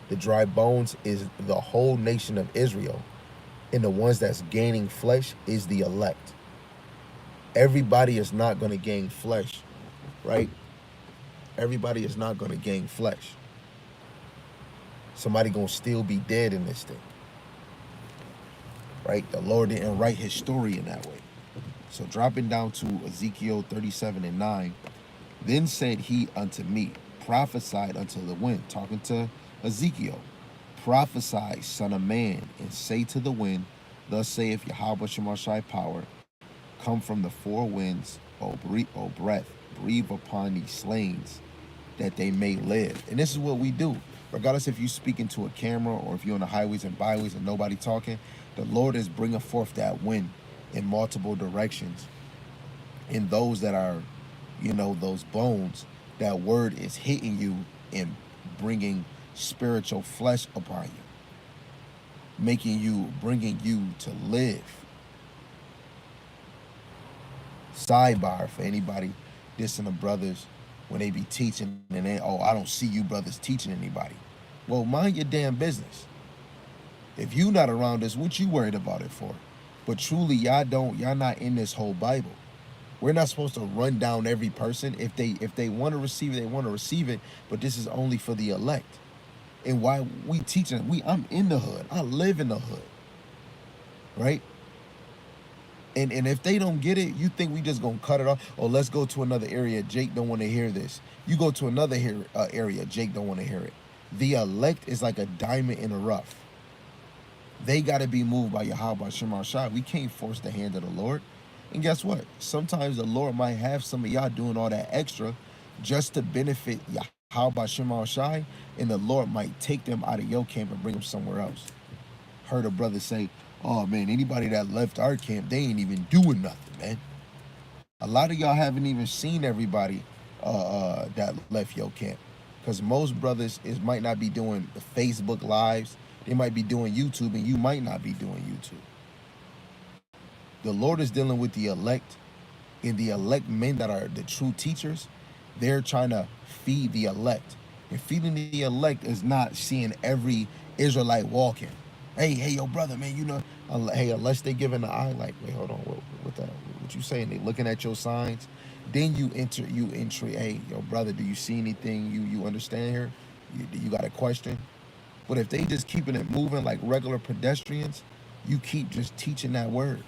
The dry bones is the whole nation of Israel, and the ones that's gaining flesh is the elect. Everybody is not going to gain flesh, right? Everybody is not going to gain flesh. Somebody going to still be dead in this thing, right? The Lord didn't write his story in that way. So dropping down to Ezekiel 37 and 9, then said he unto me, prophesied unto the wind, talking to Ezekiel, prophesy, son of man, and say to the wind, thus saith Yahweh Shemashai power, come from the four winds, O breath, breathe upon these slains, that they may live. And this is what we do. Regardless if you speak into a camera or if you're on the highways and byways and nobody talking, the Lord is bringing forth that wind in multiple directions. And those that are, those bones, that word is hitting you and bringing spiritual flesh upon you, bringing you to live. Sidebar for anybody dissing the brothers when they be teaching and I don't see you brothers teaching anybody. Well, mind your damn business. If you not around us, what you worried about it for? But truly, y'all not in this whole Bible. We're not supposed to run down every person. If they want to receive it, they want to receive it. But this is only for the elect. And why we teaching? I'm in the hood. I live in the hood, right? And if they don't get it, you think we just gonna cut it off? Or let's go to another area. Jake don't want to hear this. You go to another area. Jake don't want to hear it. The elect is like a diamond in the rough. They got to be moved by Yahweh Shema Shai. We can't force the hand of the Lord. And guess what? Sometimes the Lord might have some of y'all doing all that extra just to benefit Yahweh Shema Shai, and the Lord might take them out of your camp and bring them somewhere else. Heard a brother say, oh man, anybody that left our camp, they ain't even doing nothing, man. A lot of y'all haven't even seen everybody that left your camp. Because most brothers might not be doing the Facebook lives. They might be doing YouTube, and you might not be doing YouTube. The Lord is dealing with the elect, and the elect men that are the true teachers, they're trying to feed the elect. And feeding the elect is not seeing every Israelite walking. Hey, yo, brother, man, hey, unless they giving the eye, like, wait, hold on, what you saying? They looking at your signs. Then you enter, hey, yo, brother, do you see anything you understand here? You got a question? But if they just keeping it moving like regular pedestrians, you keep just teaching that word.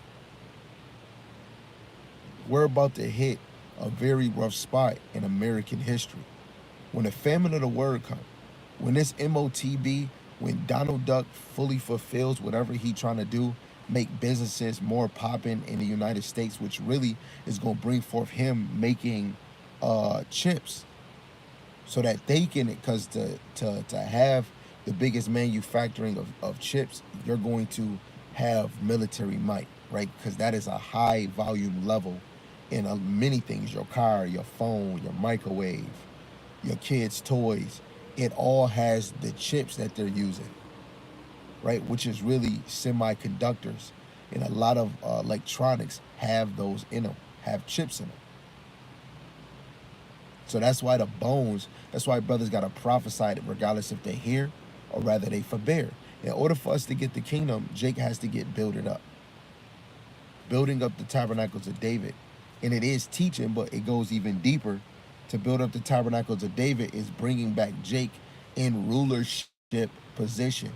We're about to hit a very rough spot in American history. When the famine of the word comes, when this MOTB, when Donald Duck fully fulfills whatever he trying to do, make businesses more popping in the United States, which really is going to bring forth him making chips so that they can, because to have the biggest manufacturing of chips, you're going to have military might, right? Because that is a high volume level in many things, your car, your phone, your microwave, your kids' toys. It all has the chips that they're using, right? Which is really semiconductors. And a lot of electronics have those in them, have chips in them. So that's why that's why brothers got to prophesy it regardless if they hear or rather they forbear. In order for us to get the kingdom, Jake has to get builded up. Building up the tabernacles of David. And it is teaching, but it goes even deeper. To build up the tabernacles of David is bringing back Jake in rulership position.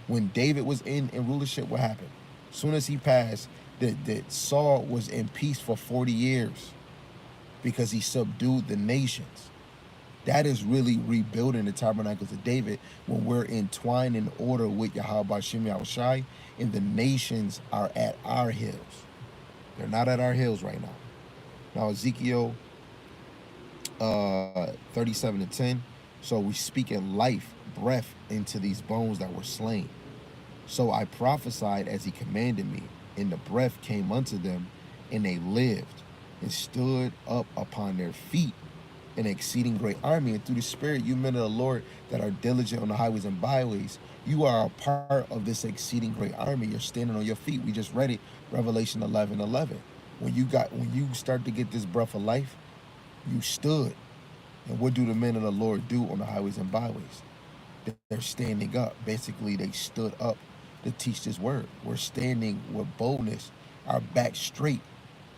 When David was in rulership, what happened? As soon as he passed, that Saul was in peace for 40 years because he subdued the nations. That is really rebuilding the tabernacles of David when we're entwined in order with Yahweh Shem Yahushai, and the nations are at our hills. They're not at our hills right now. Now Ezekiel 37:10. So we speak in life, breath into these bones that were slain. So I prophesied as he commanded me, and the breath came unto them, and they lived, and stood up upon their feet, an exceeding great army. And through the Spirit, you men of the Lord that are diligent on the highways and byways, you are a part of this exceeding great army. You're standing on your feet. We just read it, Revelation 11:11. When you start to get this breath of life, you stood. And what do the men of the Lord do on the highways and byways? They're standing up. Basically, they stood up to teach this word. We're standing with boldness, our back straight,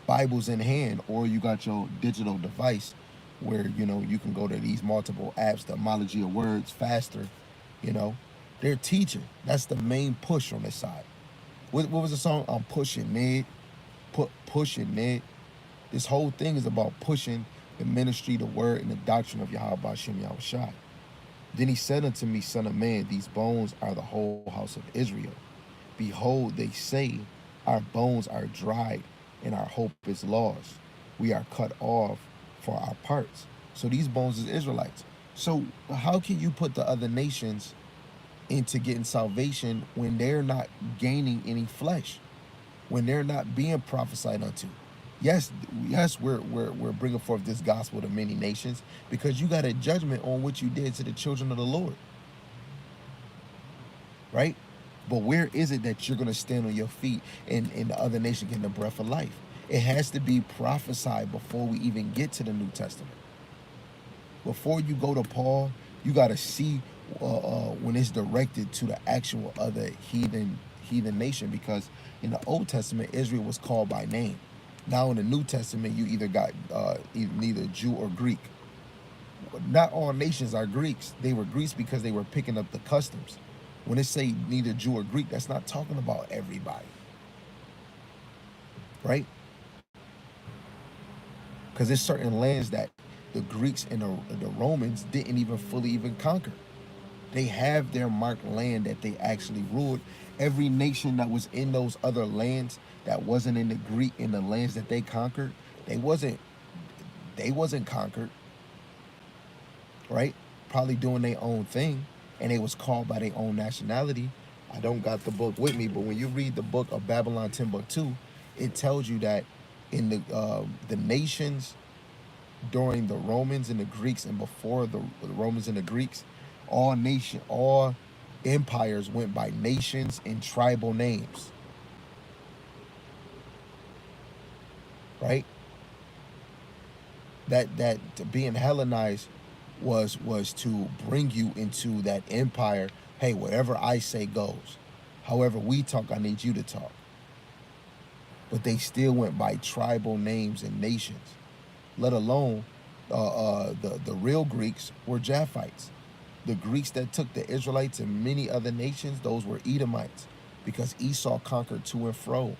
Bibles in hand, or you got your digital device where, you can go to these multiple apps, the homology of words faster, They're teaching. That's the main push on this side. What was the song? I'm pushing, Ned. Pushing, Ned. This whole thing is about pushing the ministry, the word, and the doctrine of Yahweh Shem Yahushai. Then he said unto me, Son of man, these bones are the whole house of Israel. Behold, they say, our bones are dried, and our hope is lost. We are cut off for our parts. So these bones is Israelites. So how can you put the other nations into getting salvation when they're not gaining any flesh, when they're not being prophesied unto? Yes, we're bringing forth this gospel to many nations because you got a judgment on what you did to the children of the Lord, right? But where is it that you're going to stand on your feet and the other nation getting the breath of life? It has to be prophesied before we even get to the New Testament. Before you go to Paul, you got to see when it's directed to the actual other heathen nation, because in the Old Testament, Israel was called by name. Now in the New Testament, you either got neither Jew or Greek. Not all nations are Greeks. They were Greeks because they were picking up the customs. When it say neither Jew or Greek, that's not talking about everybody, right? Because there's certain lands that the Greeks and the Romans didn't even fully conquer. They have their marked land that they actually ruled. Every nation that was in those other lands that wasn't in the lands that they conquered, they wasn't conquered, right? Probably doing their own thing, and they was called by their own nationality. I don't got the book with me, but when you read the book of Babylon Timbuktu, it tells you that in the nations during the Romans and the Greeks, and before the Romans and the Greeks, all empires went by nations and tribal names, right? That being Hellenized was to bring you into that empire. Hey, whatever I say goes. However we talk, I need you to talk. But they still went by tribal names and nations. Let alone the real Greeks were Japhites. The Greeks that took the Israelites and many other nations, those were Edomites, because Esau conquered to and fro.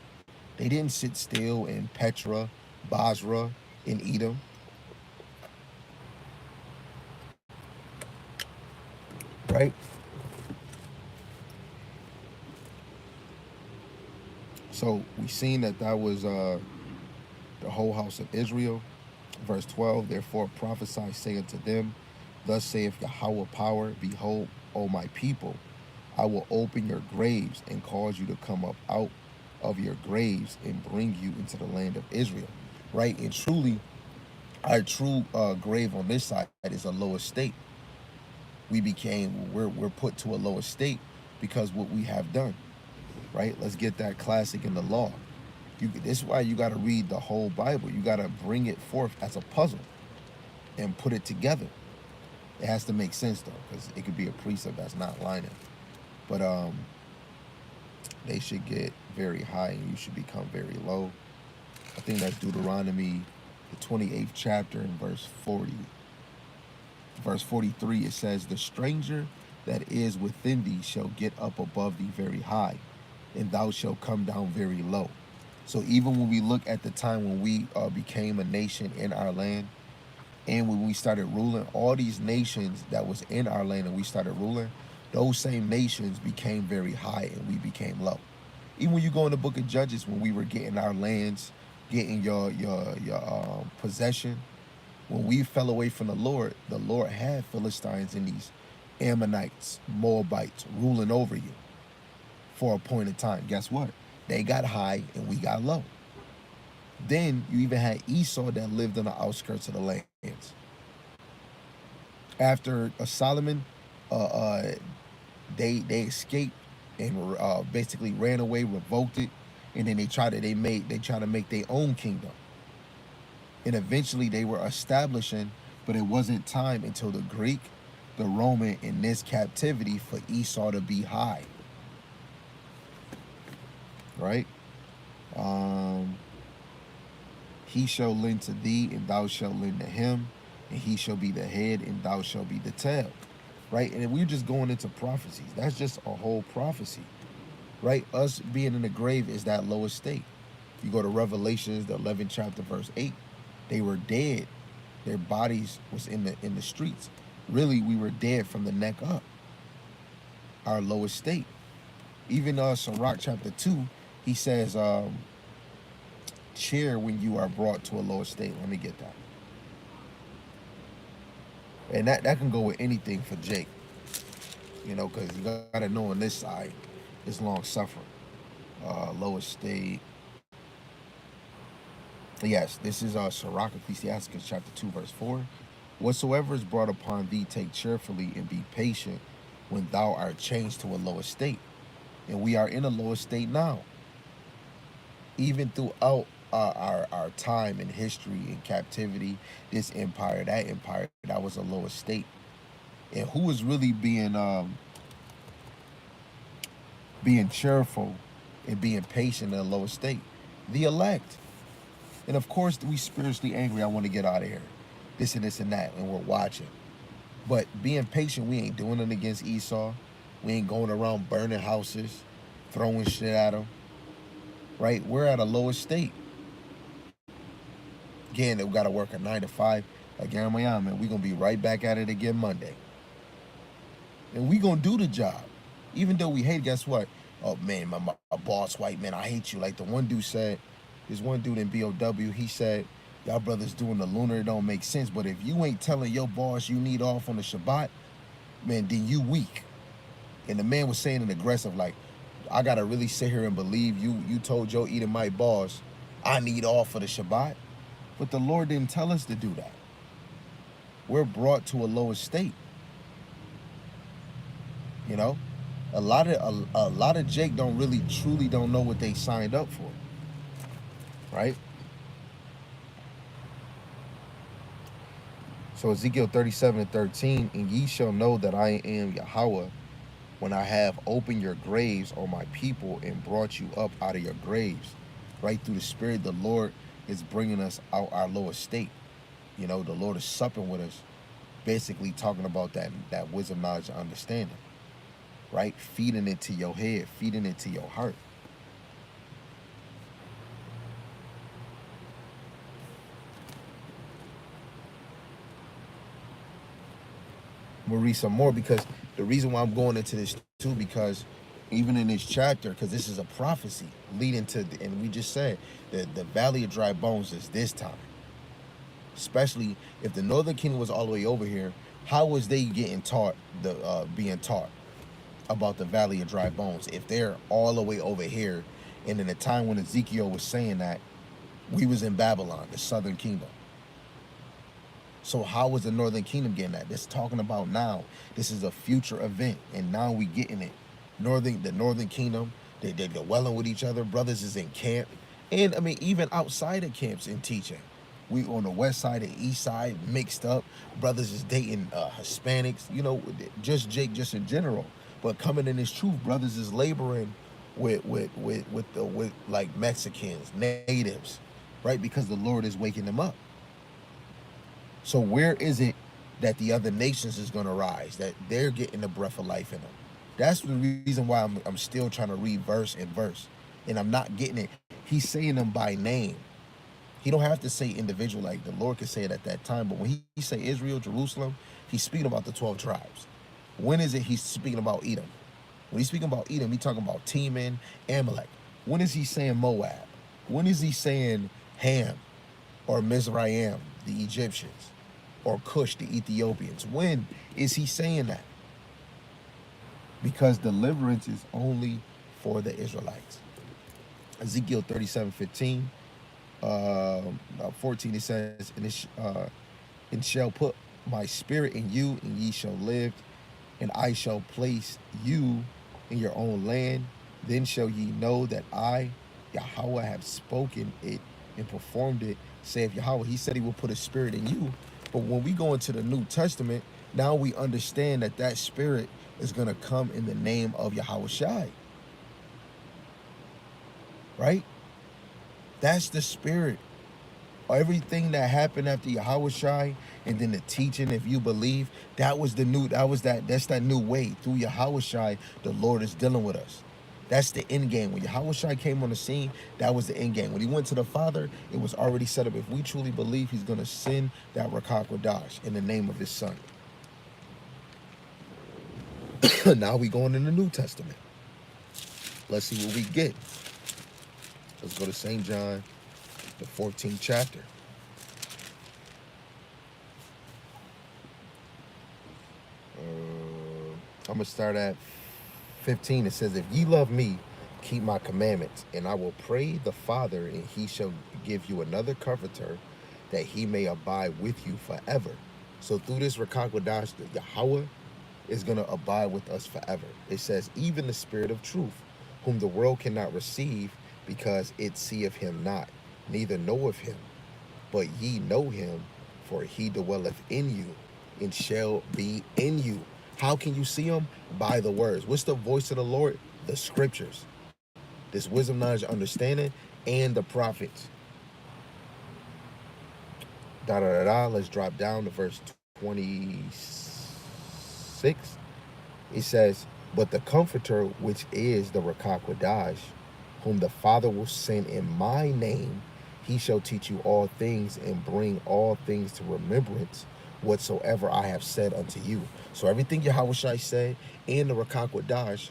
They didn't sit still in Petra, Basra, in Edom. Right? So we seen that was the whole house of Israel. Verse 12, therefore prophesy, say unto them, thus saith Yahweh power, behold, O my people, I will open your graves and cause you to come up out of your graves and bring you into the land of Israel. Right? And truly, our true grave on this side is a lower state. We're put to a lower state because what we have done. Right? Let's get that classic in the law. This is why you got to read the whole Bible. You got to bring it forth as a puzzle and put it together. It has to make sense though, because it could be a precept that's not lining. But they should get very high and you should become very low. I think that's Deuteronomy, the 28th chapter, in verse 40. Verse 43, it says, the stranger that is within thee shall get up above thee very high, and thou shalt come down very low. So even when we look at the time when we became a nation in our land, And when we started ruling, all these nations that was in our land and we started ruling, those same nations became very high and we became low. Even when you go in the book of Judges, when we were getting our lands, getting your possession, when we fell away from the Lord had Philistines and these Ammonites, Moabites ruling over you for a point of time. Guess what? They got high and we got low. Then you even had Esau that lived on the outskirts of the lands. After Solomon, uh, uh, they escaped and basically ran away, revoked it, and then they tried to make their own kingdom. And eventually they were establishing, but it wasn't time until the Greek, the Roman, in this captivity for Esau to be high. Right? Um, he shall lend to thee, and thou shalt lend to him, and he shall be the head, and thou shalt be the tail. Right? And we're just going into prophecies. That's just a whole prophecy. Right? Us being in the grave is that lowest state. You go to Revelations, the 11th chapter, verse 8. They were dead. Their bodies was in the streets. Really, we were dead from the neck up. Our lowest state. Even Sirach chapter 2, he says, cheer when you are brought to a lower state. Let me get that. And that can go with anything for Jake. You know, because you got to know on this side, it's long suffering. Lowest state. Yes, this is Sirach, Ecclesiasticus chapter 2, verse 4. Whatsoever is brought upon thee, take cheerfully and be patient when thou art changed to a lower state. And we are in a lower state now. Even throughout our time in history, in captivity, this empire, that was a lower state. And who was really being cheerful and being patient in a lower state? The elect. And of course, we spiritually angry. I want to get out of here. This and this and that. And we're watching. But being patient, we ain't doing it against Esau. We ain't going around burning houses, throwing shit at them. Right? We're at a lower state. Again, we got to work a 9 to 5. Again, man, we're going to be right back at it again Monday. And we going to do the job. Even though we hate, guess what? Oh, man, my boss, white man, I hate you. Like the one dude said, this one dude in BOW, he said, y'all brothers doing the lunar, it don't make sense. But if you ain't telling your boss you need off on the Shabbat, man, then you weak. And the man was saying an aggressive, like, I got to really sit here and believe you told your Edomite boss, I need off for the Shabbat. But the Lord didn't tell us to do that. We're brought to a lower state. You know? A lot of Jake truly don't know what they signed up for. Right? So Ezekiel 37:13, and ye shall know that I am Yahweh when I have opened your graves, O my people, and brought you up out of your graves. Right? Through the Spirit, the Lord is bringing us out our lower state. You know, the Lord is supping with us, basically talking about that wisdom, knowledge, and understanding. Right? Feeding it to your head, feeding it to your heart. We'll read some more, because the reason why I'm going into this too, because even in this chapter, because this is a prophecy leading to, and we just said that the valley of dry bones is this time. Especially if the northern kingdom was all the way over here, how was they getting taught, being taught about the valley of dry bones if they're all the way over here? And in the time when Ezekiel was saying that, we was in Babylon, the southern kingdom. So how was the northern kingdom getting that? This talking about now. This is a future event, and now we getting it. The northern kingdom, they're dwelling with each other. Brothers is in camp, and I mean even outside of camps in teaching. We on the west side and east side mixed up. Brothers is dating Hispanics. You know, just Jake, just in general. But coming in this truth, brothers is laboring with like Mexicans, natives, right? Because the Lord is waking them up. So where is it that the other nations is going to rise, that they're getting the breath of life in them? That's the reason why I'm still trying to read verse and verse, and I'm not getting it. He's saying them by name. He don't have to say individual, like the Lord could say it at that time. But when he say Israel, Jerusalem, he's speaking about the 12 tribes. When is it he's speaking about Edom? When he's speaking about Edom, he's talking about Teman, Amalek. When is he saying Moab? When is he saying Ham or Mizraim, the Egyptians, or Cush, the Ethiopians? When is he saying that? Because deliverance is only for the Israelites. Ezekiel 37:15, 14, it says, and shall put my spirit in you, and ye shall live, and I shall place you in your own land. Then shall ye know that I, Yahweh, have spoken it and performed it, saith Yahweh. He said he will put a spirit in you. But when we go into the New Testament, now we understand that that spirit is going to come in the name of Yahweh Shai. Right? That's the spirit. Everything that happened after Yahweh Shai and then the teaching, if you believe, that's that new way. Through Yahweh Shai, the Lord is dealing with us. That's the end game. When Yahweh Shai came on the scene, that was the end game. When he went to the Father, it was already set up. If we truly believe, he's going to send that Rakak Wadash in the name of his son. Now we going in the New Testament. Let's see what we get. Let's go to St. John, the 14th chapter. I'm going to start at 15. It says, if ye love me, keep my commandments, and I will pray the Father, and he shall give you another comforter, that he may abide with you forever. So through this Rakak Wadash, Yahweh is going to abide with us forever. It says, even the Spirit of truth, whom the world cannot receive, because it seeth him not, neither knoweth him. But ye know him, for he dwelleth in you, and shall be in you. How can you see him? By the words. What's the voice of the Lord? The scriptures. This wisdom, knowledge, understanding, and the prophets. Let's drop down to verse 26. It says, but the Comforter, which is the Rakak Wadash, whom the Father will send in my name, he shall teach you all things and bring all things to remembrance whatsoever I have said unto you. So everything Yahweh Shai said in the Rakak Wadash,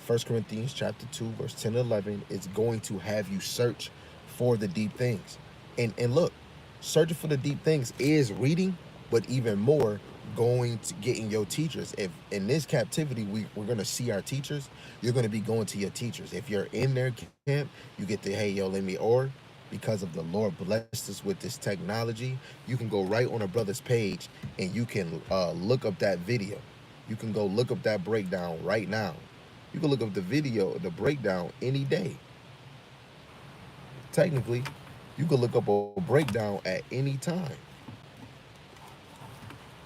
1 Corinthians chapter 2, verse 10 and 11, is going to have you search for the deep things. And look, searching for the deep things is reading, but even more, going to getting your teachers. If in this captivity we're going to see our teachers, you're going to be going to your teachers. If you're in their camp, you get to, hey, yo, let me, or because of the Lord blessed us with this technology, you can go right on a brother's page and you can look up that video. You can go look up that breakdown right now. You can look up the video, the breakdown any day. Technically, you can look up a breakdown at any time.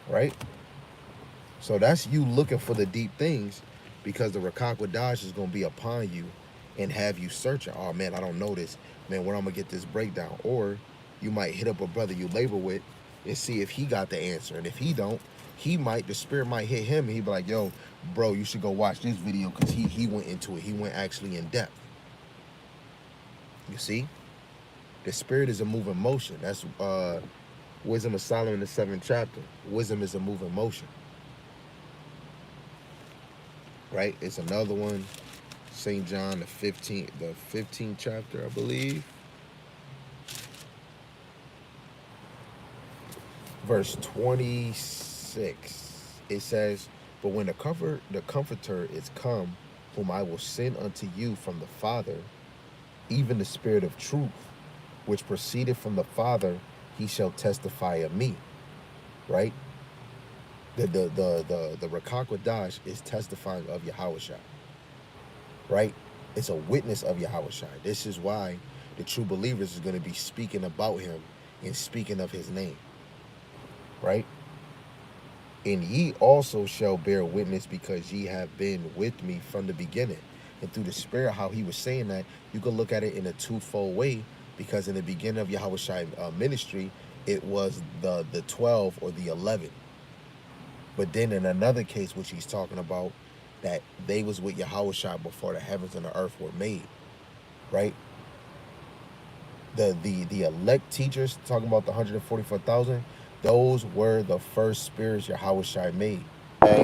Right? So that's you looking for the deep things, because the Rakak Wadash is going to be upon you and have you searching. Oh, man, I don't know this. Man, where I'm going to get this breakdown? Or you might hit up a brother you labor with and see if he got the answer. And if he don't, the spirit might hit him and he'd be like, yo, bro, you should go watch this video, because he went into it. He went actually in depth. You see? The spirit is a moving motion. That's Wisdom of Solomon, the 7th chapter. Wisdom is a moving motion. Right? It's another one. St. John, the 15th chapter, I believe. Verse 26. It says, but when the Comforter is come, whom I will send unto you from the Father, even the Spirit of truth, which proceeded from the Father, he shall testify of me. Right? The Rakak Wadash is testifying of Yahweh Shai. Right? It's a witness of Yahweh Shai. This is why the true believers is going to be speaking about him and speaking of his name. Right? And ye also shall bear witness, because ye have been with me from the beginning. And through the Spirit, how he was saying that, you can look at it in a twofold way, because in the beginning of Yahweh Shai ministry, it was the 12 or the 11. But then in another case, which he's talking about, that they was with Yahweh Shai before the heavens and the earth were made. Right? The elect teachers talking about the 144,000. Those were the first spirits Yahweh Shai made. Okay.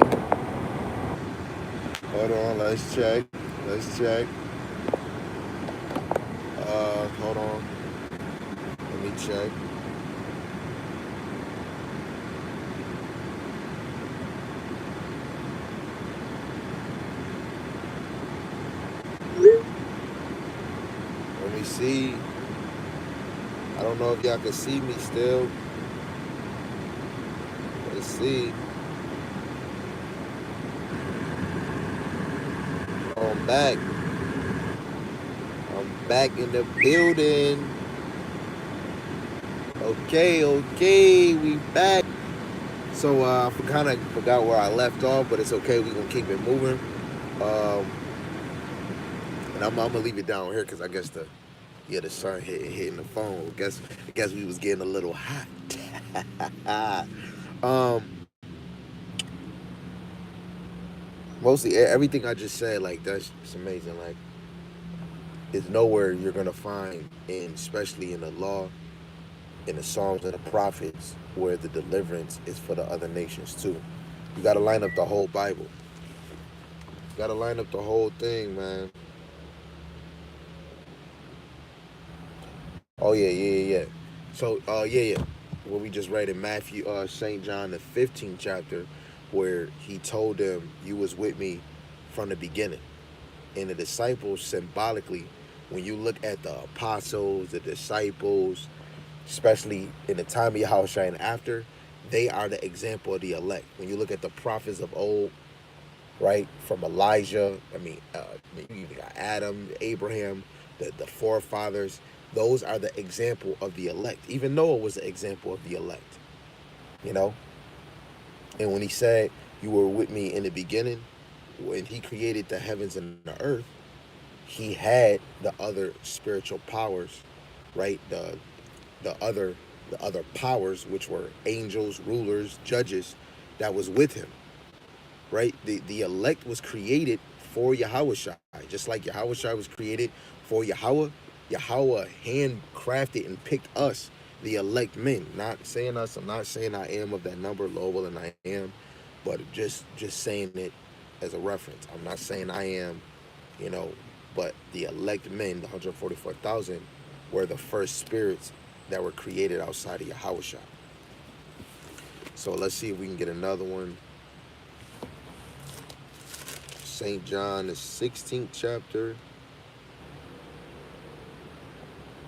Hold on, let's check. Let's check. Hold on. Let me check. Let me see. I don't know if y'all can see me still. Let's see. Oh, I'm back. I'm back in the building. Okay, we back. So I kind of forgot where I left off, but it's okay. We're gonna keep it moving. Um, and I'm gonna leave it down here because I guess the sun hitting the phone. I guess we was getting a little hot. um, Mostly everything I just said, like that's it's amazing. Like, it's nowhere you're gonna find, in especially in the law, in the Psalms and the prophets, where the deliverance is for the other nations too. You gotta line up the whole Bible. You gotta line up the whole thing, man. Oh yeah. So yeah. What we just read in Matthew, Saint John the 15th chapter, where he told them, "You was with me from the beginning." And the disciples, symbolically, when you look at the apostles, the disciples, especially in the time of Yahushua and after, they are the example of the elect. When you look at the prophets of old, right, from Elijah, you got Adam, Abraham, the forefathers, those are the example of the elect. Even Noah was the example of the elect, you know? And when he said, "You were with me in the beginning," when he created the heavens and the earth, he had the other spiritual powers, right? The the other powers, which were angels, rulers, judges, that was with him, right? The elect was created for Yahweh Shai, just like Yahweh Shai was created for Yahweh. Yahweh handcrafted and picked us, the elect men. Not saying us. I'm not saying I am of that number, lower than I am, but just saying it as a reference. I'm not saying I am, you know, but the elect men, the 144,000, were the first spirits that were created outside of Yahweh Shai. So let's see if we can get another one. St. John, the 16th chapter.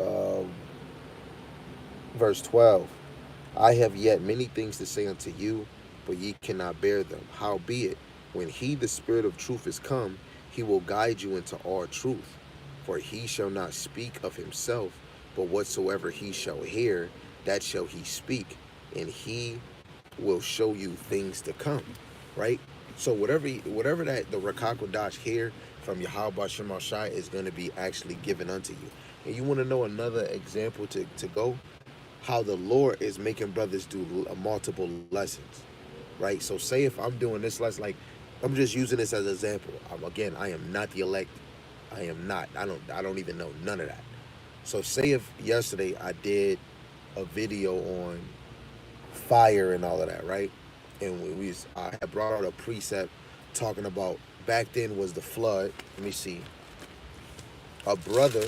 Um, Verse 12. I have yet many things to say unto you, but ye cannot bear them. Howbeit, when he, the Spirit of truth, is come, he will guide you into all truth. For he shall not speak of himself, but whatsoever he shall hear, that shall he speak, and he will show you things to come. Right? So whatever that the Rakakwadash hear from Yahweh Shem Shai is going to be actually given unto you. And you want to know another example to go? How the Lord is making brothers do multiple lessons, right? So say if I'm doing this lesson, like I'm just using this as an example. Again, I am not the elect. I am not. I don't even know none of that. So say if yesterday I did a video on fire and all of that, right? And I had brought out a precept talking about back then was the flood. Let me see. A brother.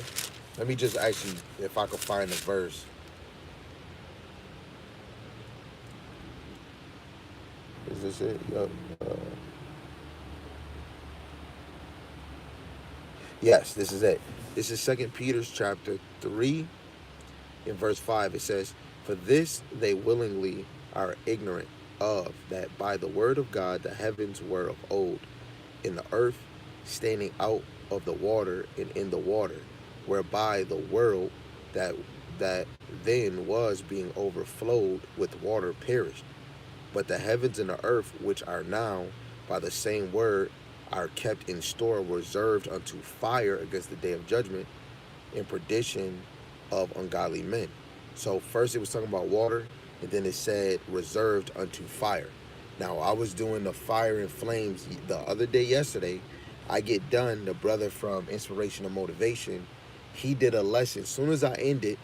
Let me just actually, if I could find the verse. Is this it? Yup. Yes, this is it. This is Second Peter's chapter 3 in verse 5. It says, "For this they willingly are ignorant of, that by the word of God the heavens were of old, in the earth standing out of the water and in the water, whereby the world that that then was being overflowed with water perished. But the heavens and the earth, which are now by the same word, are kept in store, reserved unto fire against the day of judgment and perdition of ungodly men." So first it was talking about water, and then it said reserved unto fire. Now I was doing the fire and flames the other day, yesterday. I get done, the brother from Inspiration and Motivation, he did a lesson. As soon as I ended,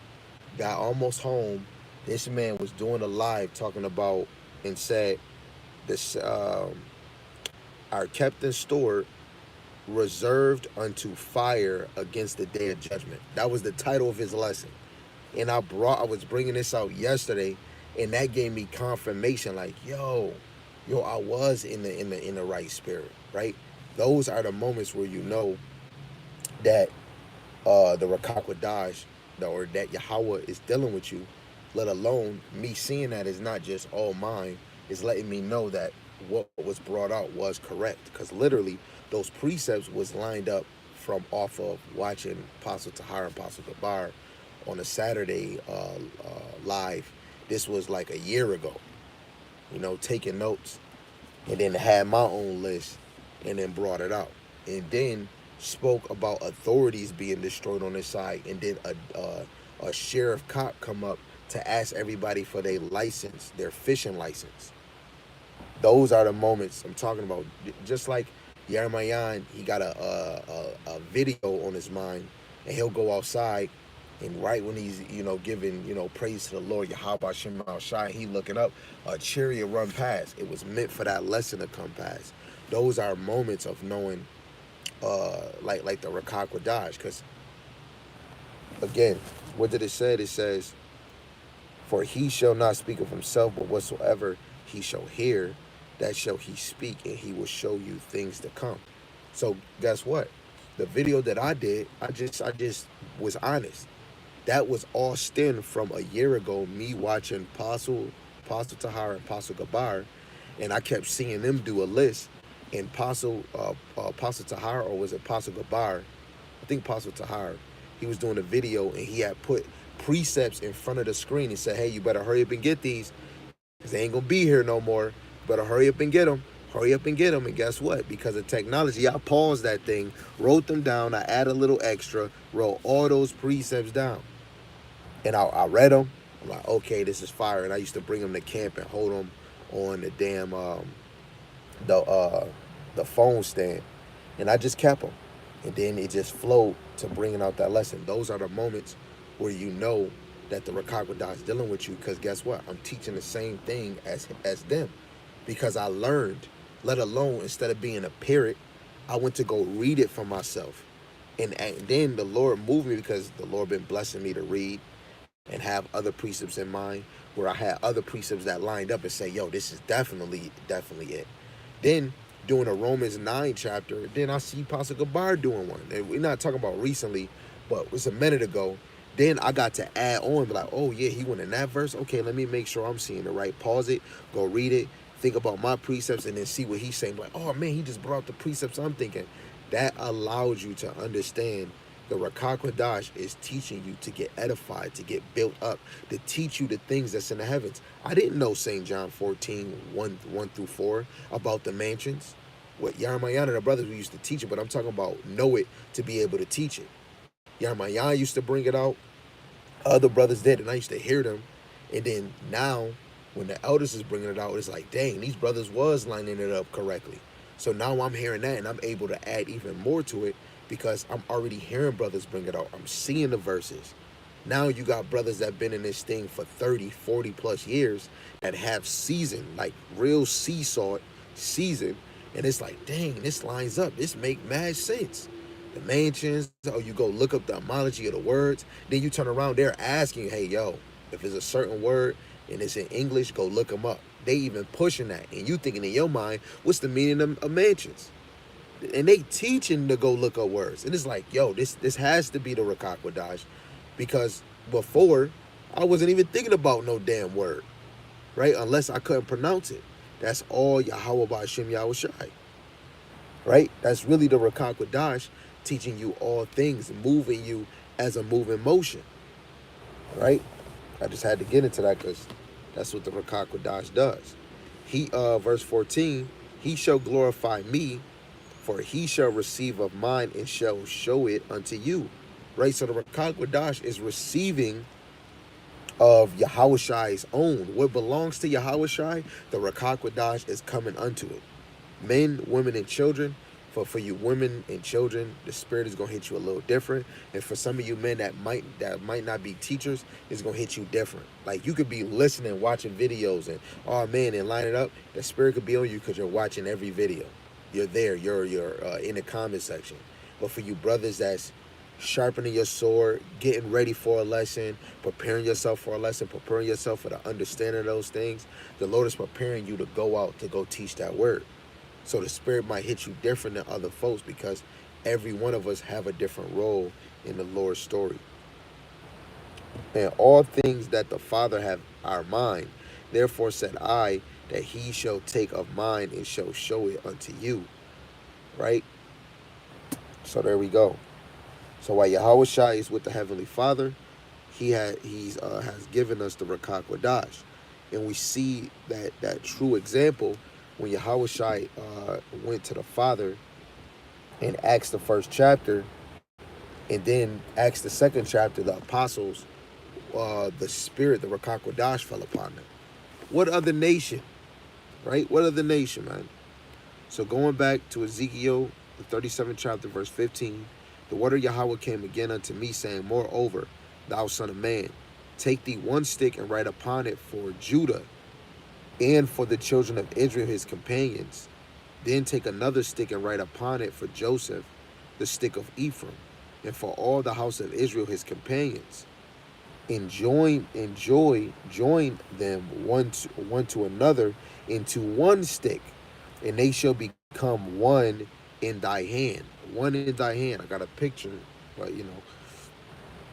got almost home. This man was doing a live talking about and said this are kept and stored reserved unto fire against the day of judgment. That was the title of his lesson. And I was bringing this out yesterday, and that gave me confirmation like, yo, I was in the right spirit, right? Those are the moments where you know that the Rakakwadash or that Yahweh is dealing with you, let alone me seeing that is not just all mine, is letting me know that what was brought out was correct. Because literally, those precepts was lined up from off of watching Apostle Tahar and Apostle Gabar on a Saturday live. This was like a year ago, taking notes, and then had my own list, and then brought it out, and then spoke about authorities being destroyed on this side, and then a sheriff cop come up to ask everybody for their license, their fishing license. Those are the moments I'm talking about. Just like Yermayan, he got a video on his mind, and he'll go outside, and right when he's giving praise to the Lord, Yahweh Shem Al Shai, he looking up, a chariot run past. It was meant for that lesson to come past. Those are moments of knowing, like the Rakak Wadash, because again, what did it say? It says, "For he shall not speak of himself, but whatsoever he shall hear, that shall he speak, and he will show you things to come." So guess what? The video that I did, I just was honest. That was all stemmed from a year ago, me watching Apostle Tahar and Apostle Gabar, and I kept seeing them do a list. And Apostle Tahar, or was it Apostle Gabar? I think Apostle Tahar. He was doing a video, and he had put precepts in front of the screen and said, "Hey, you better hurry up and get these, because they ain't gonna be here no more. You better hurry up and get them. Hurry up and get them." And guess what? Because of technology, I paused that thing, wrote them down. I added a little extra, wrote all those precepts down, and I read them. I'm like, okay, this is fire. And I used to bring them to camp and hold them on the damn the uh, the phone stand, and I just kept them. And then it just flowed to bringing out that lesson. Those are the moments where you know that the Rakakwada is dealing with you, because guess what? I'm teaching the same thing as them, because I learned. Let alone, instead of being a parrot, I went to go read it for myself, and then the Lord moved me, because the Lord been blessing me to read and have other precepts in mind, where I had other precepts that lined up and say, yo, this is definitely it. Then doing a Romans 9 chapter, then I see Pastor Gabar doing one. And we're not talking about recently, but it was a minute ago. Then I got to add on, be like, oh yeah, he went in that verse. Okay, let me make sure I'm seeing it right. Pause it, go read it, think about my precepts, and then see what he's saying. Like, oh man, he just brought the precepts I'm thinking. That allows you to understand the Rakakwadash is teaching you to get edified, to get built up, to teach you the things that's in the heavens. I didn't know St. John 14, 1 through 4 about the mansions. What Yarmayan and the brothers, we used to teach it, but I'm talking about know it to be able to teach it. Yarmayan used to bring it out. Other brothers did, and I used to hear them. And then now, when the elders is bringing it out, it's like, dang, these brothers was lining it up correctly. So now I'm hearing that, and I'm able to add even more to it, because I'm already hearing brothers bring it out. I'm seeing the verses. Now you got brothers that been in this thing for 30, 40 plus years that have seasoned, like real seesaw season. And it's like, dang, this lines up. This make mad sense. The mansions, or you go look up the etymology of the words. Then you turn around, they're asking, hey, yo, if it's a certain word and it's in English, go look them up. They even pushing that. And you thinking in your mind, what's the meaning of mansions? And they teaching to go look up words. And it's like, yo, this has to be the Rakakwadash, because before I wasn't even thinking about no damn word, right? Unless I couldn't pronounce it. That's all Yahweh Ba'ashem Yahweh Shai, right? That's really the Rakakwadash teaching you all things, moving you as a moving motion, right? I just had to get into that because that's what the Rakakwadash does. Verse 14, he shall glorify me, for he shall receive of mine and shall show it unto you. Right? So the Rakakwadash is receiving of Yahushai's own. What belongs to Yahushai, the Rakakwadash is coming unto it. Men, women, and children, But for you women and children, the spirit is gonna hit you a little different. And for some of you men that might not be teachers, it's gonna hit you different. Like you could be listening, watching videos, and oh man, and line it up. The spirit could be on you because you're watching every video. You're there. You're in the comment section. But for you brothers that's sharpening your sword, getting ready for a lesson, preparing yourself for a lesson, preparing yourself for the understanding of those things, the Lord is preparing you to go out to go teach that word. So the spirit might hit you different than other folks because every one of us have a different role in the Lord's story. And all things that the Father have are mine. Therefore said I that he shall take of mine and shall show it unto you. Right? So there we go. So while Yahweh Shai is with the Heavenly Father, has given us the Rakak Wadash. And we see that true example when Yahweh Shai went to the Father in Acts the first chapter, and then Acts the second chapter, the apostles, the Spirit, the Rakak Wadash fell upon them. What other nation, right? What other nation, man? So going back to Ezekiel, the 37th chapter, verse 15, the word of Yahweh came again unto me, saying, moreover, thou son of man, take thee one stick and write upon it for Judah and for the children of Israel his companions. Then take another stick and write upon it for Joseph, the stick of Ephraim, and for all the house of Israel his companions. And join them one to another into one stick, and they shall become one in thy hand. One in thy hand. I got a picture, but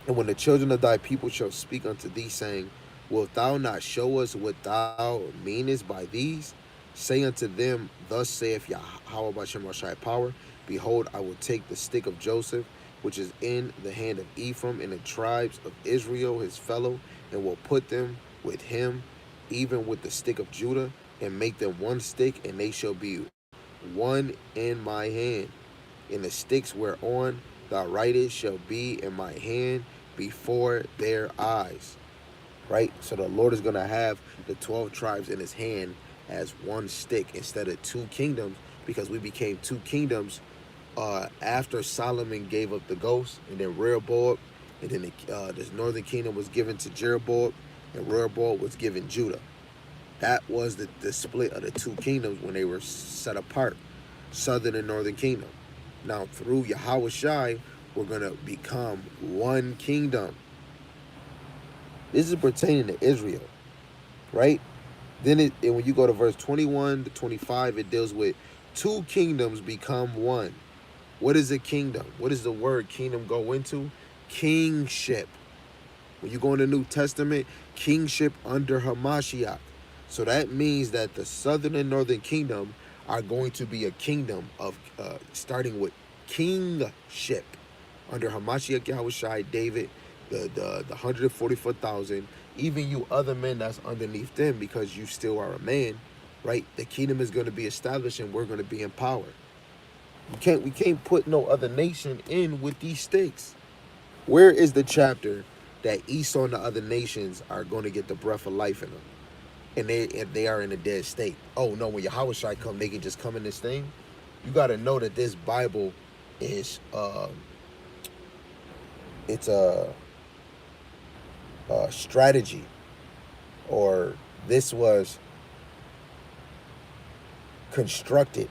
And when the children of thy people shall speak unto thee, saying, wilt thou not show us what thou meanest by these? Say unto them, thus saith Yahweh Bashem Rashai power, behold, I will take the stick of Joseph, which is in the hand of Ephraim, and the tribes of Israel his fellow, and will put them with him, even with the stick of Judah, and make them one stick, and they shall be one in my hand. And the sticks whereon thou writest shall be in my hand before their eyes. Right? So the Lord is going to have the 12 tribes in his hand as one stick instead of two kingdoms, because we became two kingdoms after Solomon gave up the ghost, and then Rehoboam, and then this northern kingdom was given to Jeroboam, and Rehoboam was given Judah. That was the split of the two kingdoms when they were set apart, southern and northern kingdom. Now through Yahweh Shai, we're going to become one kingdom. This is pertaining to Israel, right? Then when you go to verse 21 to 25, it deals with two kingdoms become one. What is a kingdom? What does the word kingdom go into? Kingship. When you go in the New Testament, kingship under Hamashiach. So that means that the southern and northern kingdom are going to be a kingdom of starting with kingship under Hamashiach Yahushai, David, the 144,000, even you other men that's underneath them, because you still are a man, right? The kingdom is going to be established, and we're going to be in power. We can't put no other nation in with these stakes. Where is the chapter that Esau and the other nations are going to get the breath of life in them, and they are in a dead state? Oh no, when Yahweh Shai come, they can just come in this thing. You got to know that this Bible is it's a strategy, or this was constructed,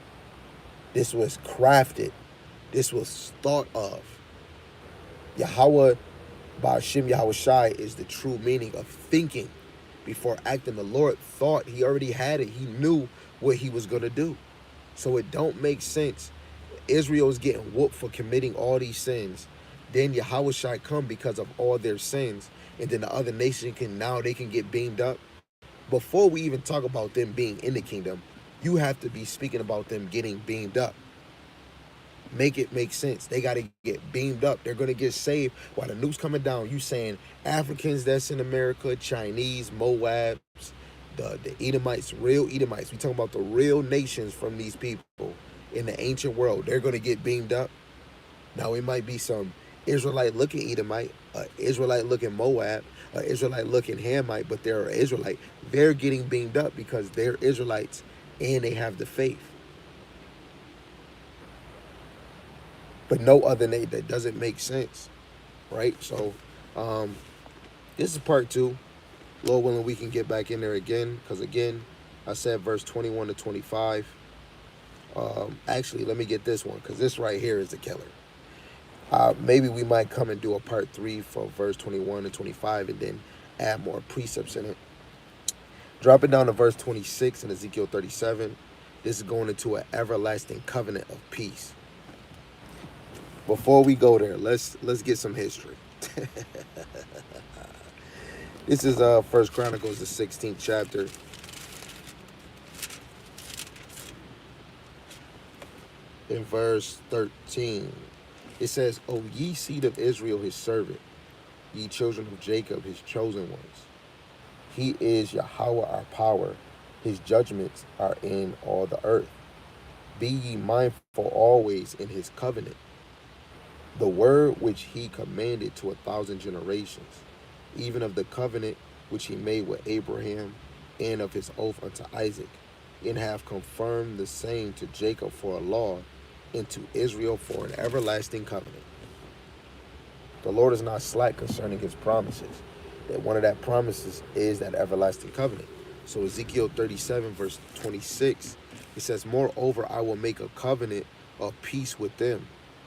this was crafted, this was thought of. Yahweh Ba'ashem Yahweh Shai is the true meaning of thinking before acting. The Lord thought, he already had it, he knew what he was going to do. So it don't make sense. Israel is getting whooped for committing all these sins. Then Yahweh Shai come because of all their sins, and then the other nation can get beamed up. Before we even talk about them being in the kingdom, you have to be speaking about them getting beamed up. Make it make sense. They got to get beamed up. They're going to get saved while the news coming down. You saying Africans that's in America, Chinese, Moabs, the Edomites, real Edomites. We talking about the real nations from these people in the ancient world. They're going to get beamed up. Now it might be some Israelite looking Edomite, Israelite looking Moab, Israelite looking Hamite, but they're Israelite. They're getting beamed up because they're Israelites and they have the faith. but no other name. That doesn't make sense, right? So um, this is part two. Lord willing, we can get back in there again, because again, I said verse 21 to 25. Actually, let me get this one, because this right here is the killer. Maybe we might come and do a part three for verse 21 and 25 and then add more precepts in it. Drop it down to verse 26 in Ezekiel 37. This is going into an everlasting covenant of peace. Before we go there, let's get some history. This is First Chronicles, the 16th chapter. In verse 13, it says, O ye seed of Israel, his servant, ye children of Jacob, his chosen ones. He is Yahweh our power. His judgments are in all the earth. Be ye mindful always in his covenant, the word which he commanded to 1,000 generations, even of the covenant which he made with Abraham, and of his oath unto Isaac, and have confirmed the same to Jacob for a law, and to Israel for an everlasting covenant. The Lord is not slack concerning his promises. That one of that promises is that everlasting covenant. So Ezekiel 37 verse 26, it says, moreover, I will make a covenant of peace with them,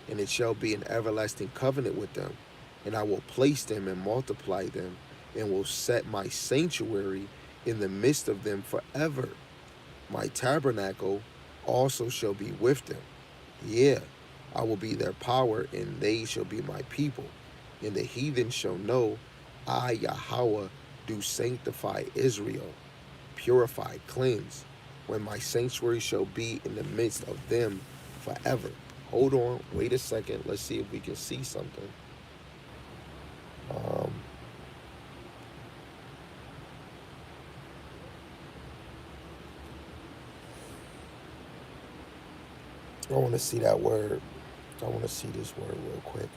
and it shall be an everlasting covenant with them, and I will place them and multiply them, and will set my sanctuary in the midst of them forever. My tabernacle also shall be with them. Yeah, I will be their power, and they shall be my people. And the heathen shall know I, Yahweh, do sanctify Israel, purify, cleanse, when my sanctuary shall be in the midst of them forever. Hold on, wait a second. Let's see if we can see something. I want to see that word. I want to see this word real quick.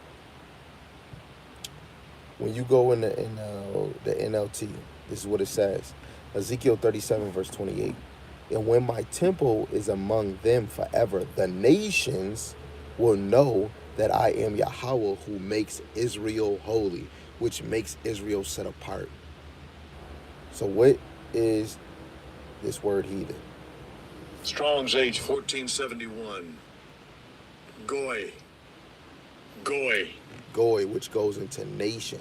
When you go in the NLT, this is what it says. Ezekiel 37 verse 28. And when my temple is among them forever, the nations will know that I am Yahweh, who makes Israel holy, which makes Israel set apart. So what is this word heathen? Strong's H 1471. Goy. Goy. Goy, which goes into nation,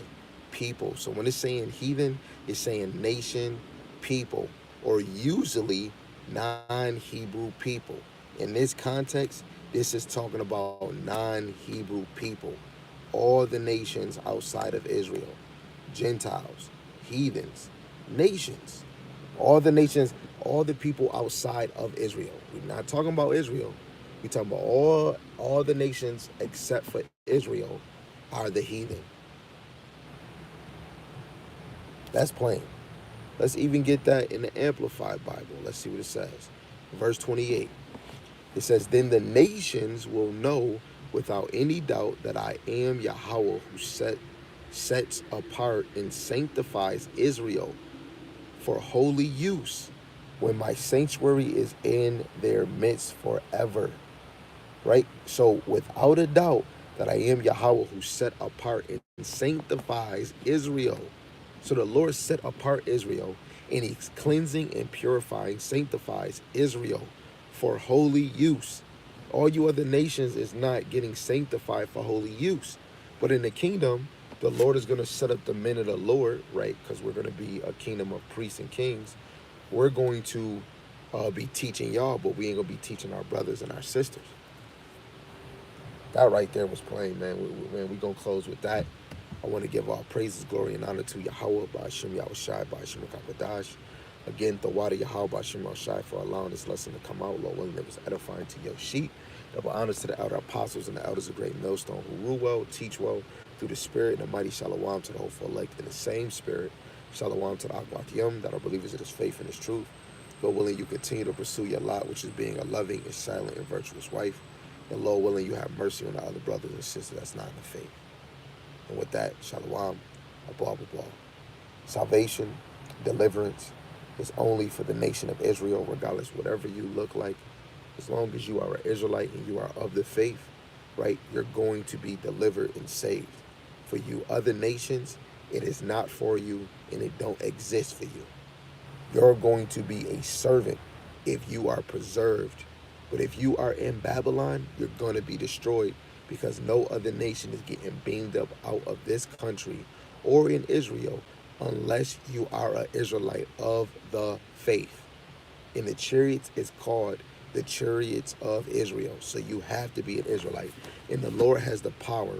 people. So when it's saying heathen, it's saying nation, people, or usually non-Hebrew people. In this context, this is talking about non-Hebrew people, all the nations outside of Israel, Gentiles, heathens, nations, all the nations, all the people outside of Israel. We're not talking about Israel. We're talking about all the nations except for Israel are the heathen. That's plain. Let's even get that in the Amplified Bible. Let's see what it says. Verse 28. It says, then the nations will know without any doubt that I am Yahweh, who sets apart and sanctifies Israel for holy use, when my sanctuary is in their midst forever. Right? So without a doubt that I am Yahweh, who set apart and sanctifies Israel. So the Lord set apart Israel, and he's cleansing and purifying, sanctifies Israel for holy use. All you other nations is not getting sanctified for holy use. But in the kingdom, the Lord is going to set up the men of the Lord, right? Because we're going to be a kingdom of priests and kings. We're going to be teaching y'all, but we ain't going to be teaching our brothers and our sisters. That right there was plain, man. We're going to close with that. I want to give all praises, glory, and honor to Yahweh, Ba'ashem Yahushai, Ba'ashem Kakadash. Again, Tawada Yahweh, Ba'ashem Yahushai, for allowing this lesson to come out. Lord willing, it was edifying to your sheep. Double honors to the elder apostles and the elders of Great Millstone, who rule well, teach well, through the Spirit, and the mighty Shalom to the hopeful elect in the same Spirit. Shalom to the Akwatiyam, that are believers in his faith and his truth. Lord willing, you continue to pursue your lot, which is being a loving and silent and virtuous wife. And Lord willing, you have mercy on the other brothers and sisters that's not in the faith. And with that, Shalom, Abba. Salvation, deliverance is only for the nation of Israel, regardless whatever you look like. As long as you are an Israelite and you are of the faith, right? You're going to be delivered and saved. For you other nations, it is not for you and it don't exist for you. You're going to be a servant if you are preserved. But if you are in Babylon, you're going to be destroyed because no other nation is getting beamed up out of this country or in Israel unless you are an Israelite of the faith. And the chariots is called the chariots of Israel. So you have to be an Israelite. And the Lord has the power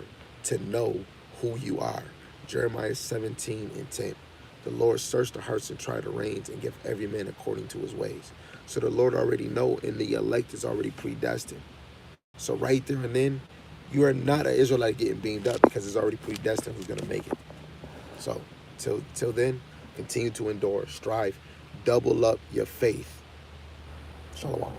to know who you are. Jeremiah 17:10. The Lord searched the hearts and tried the reins and give every man according to his ways. So the Lord already know, and the elect is already predestined. So right there and then, you are not an Israelite getting beamed up because it's already predestined who's gonna make it. So till then, continue to endure, strive, double up your faith. Shalom.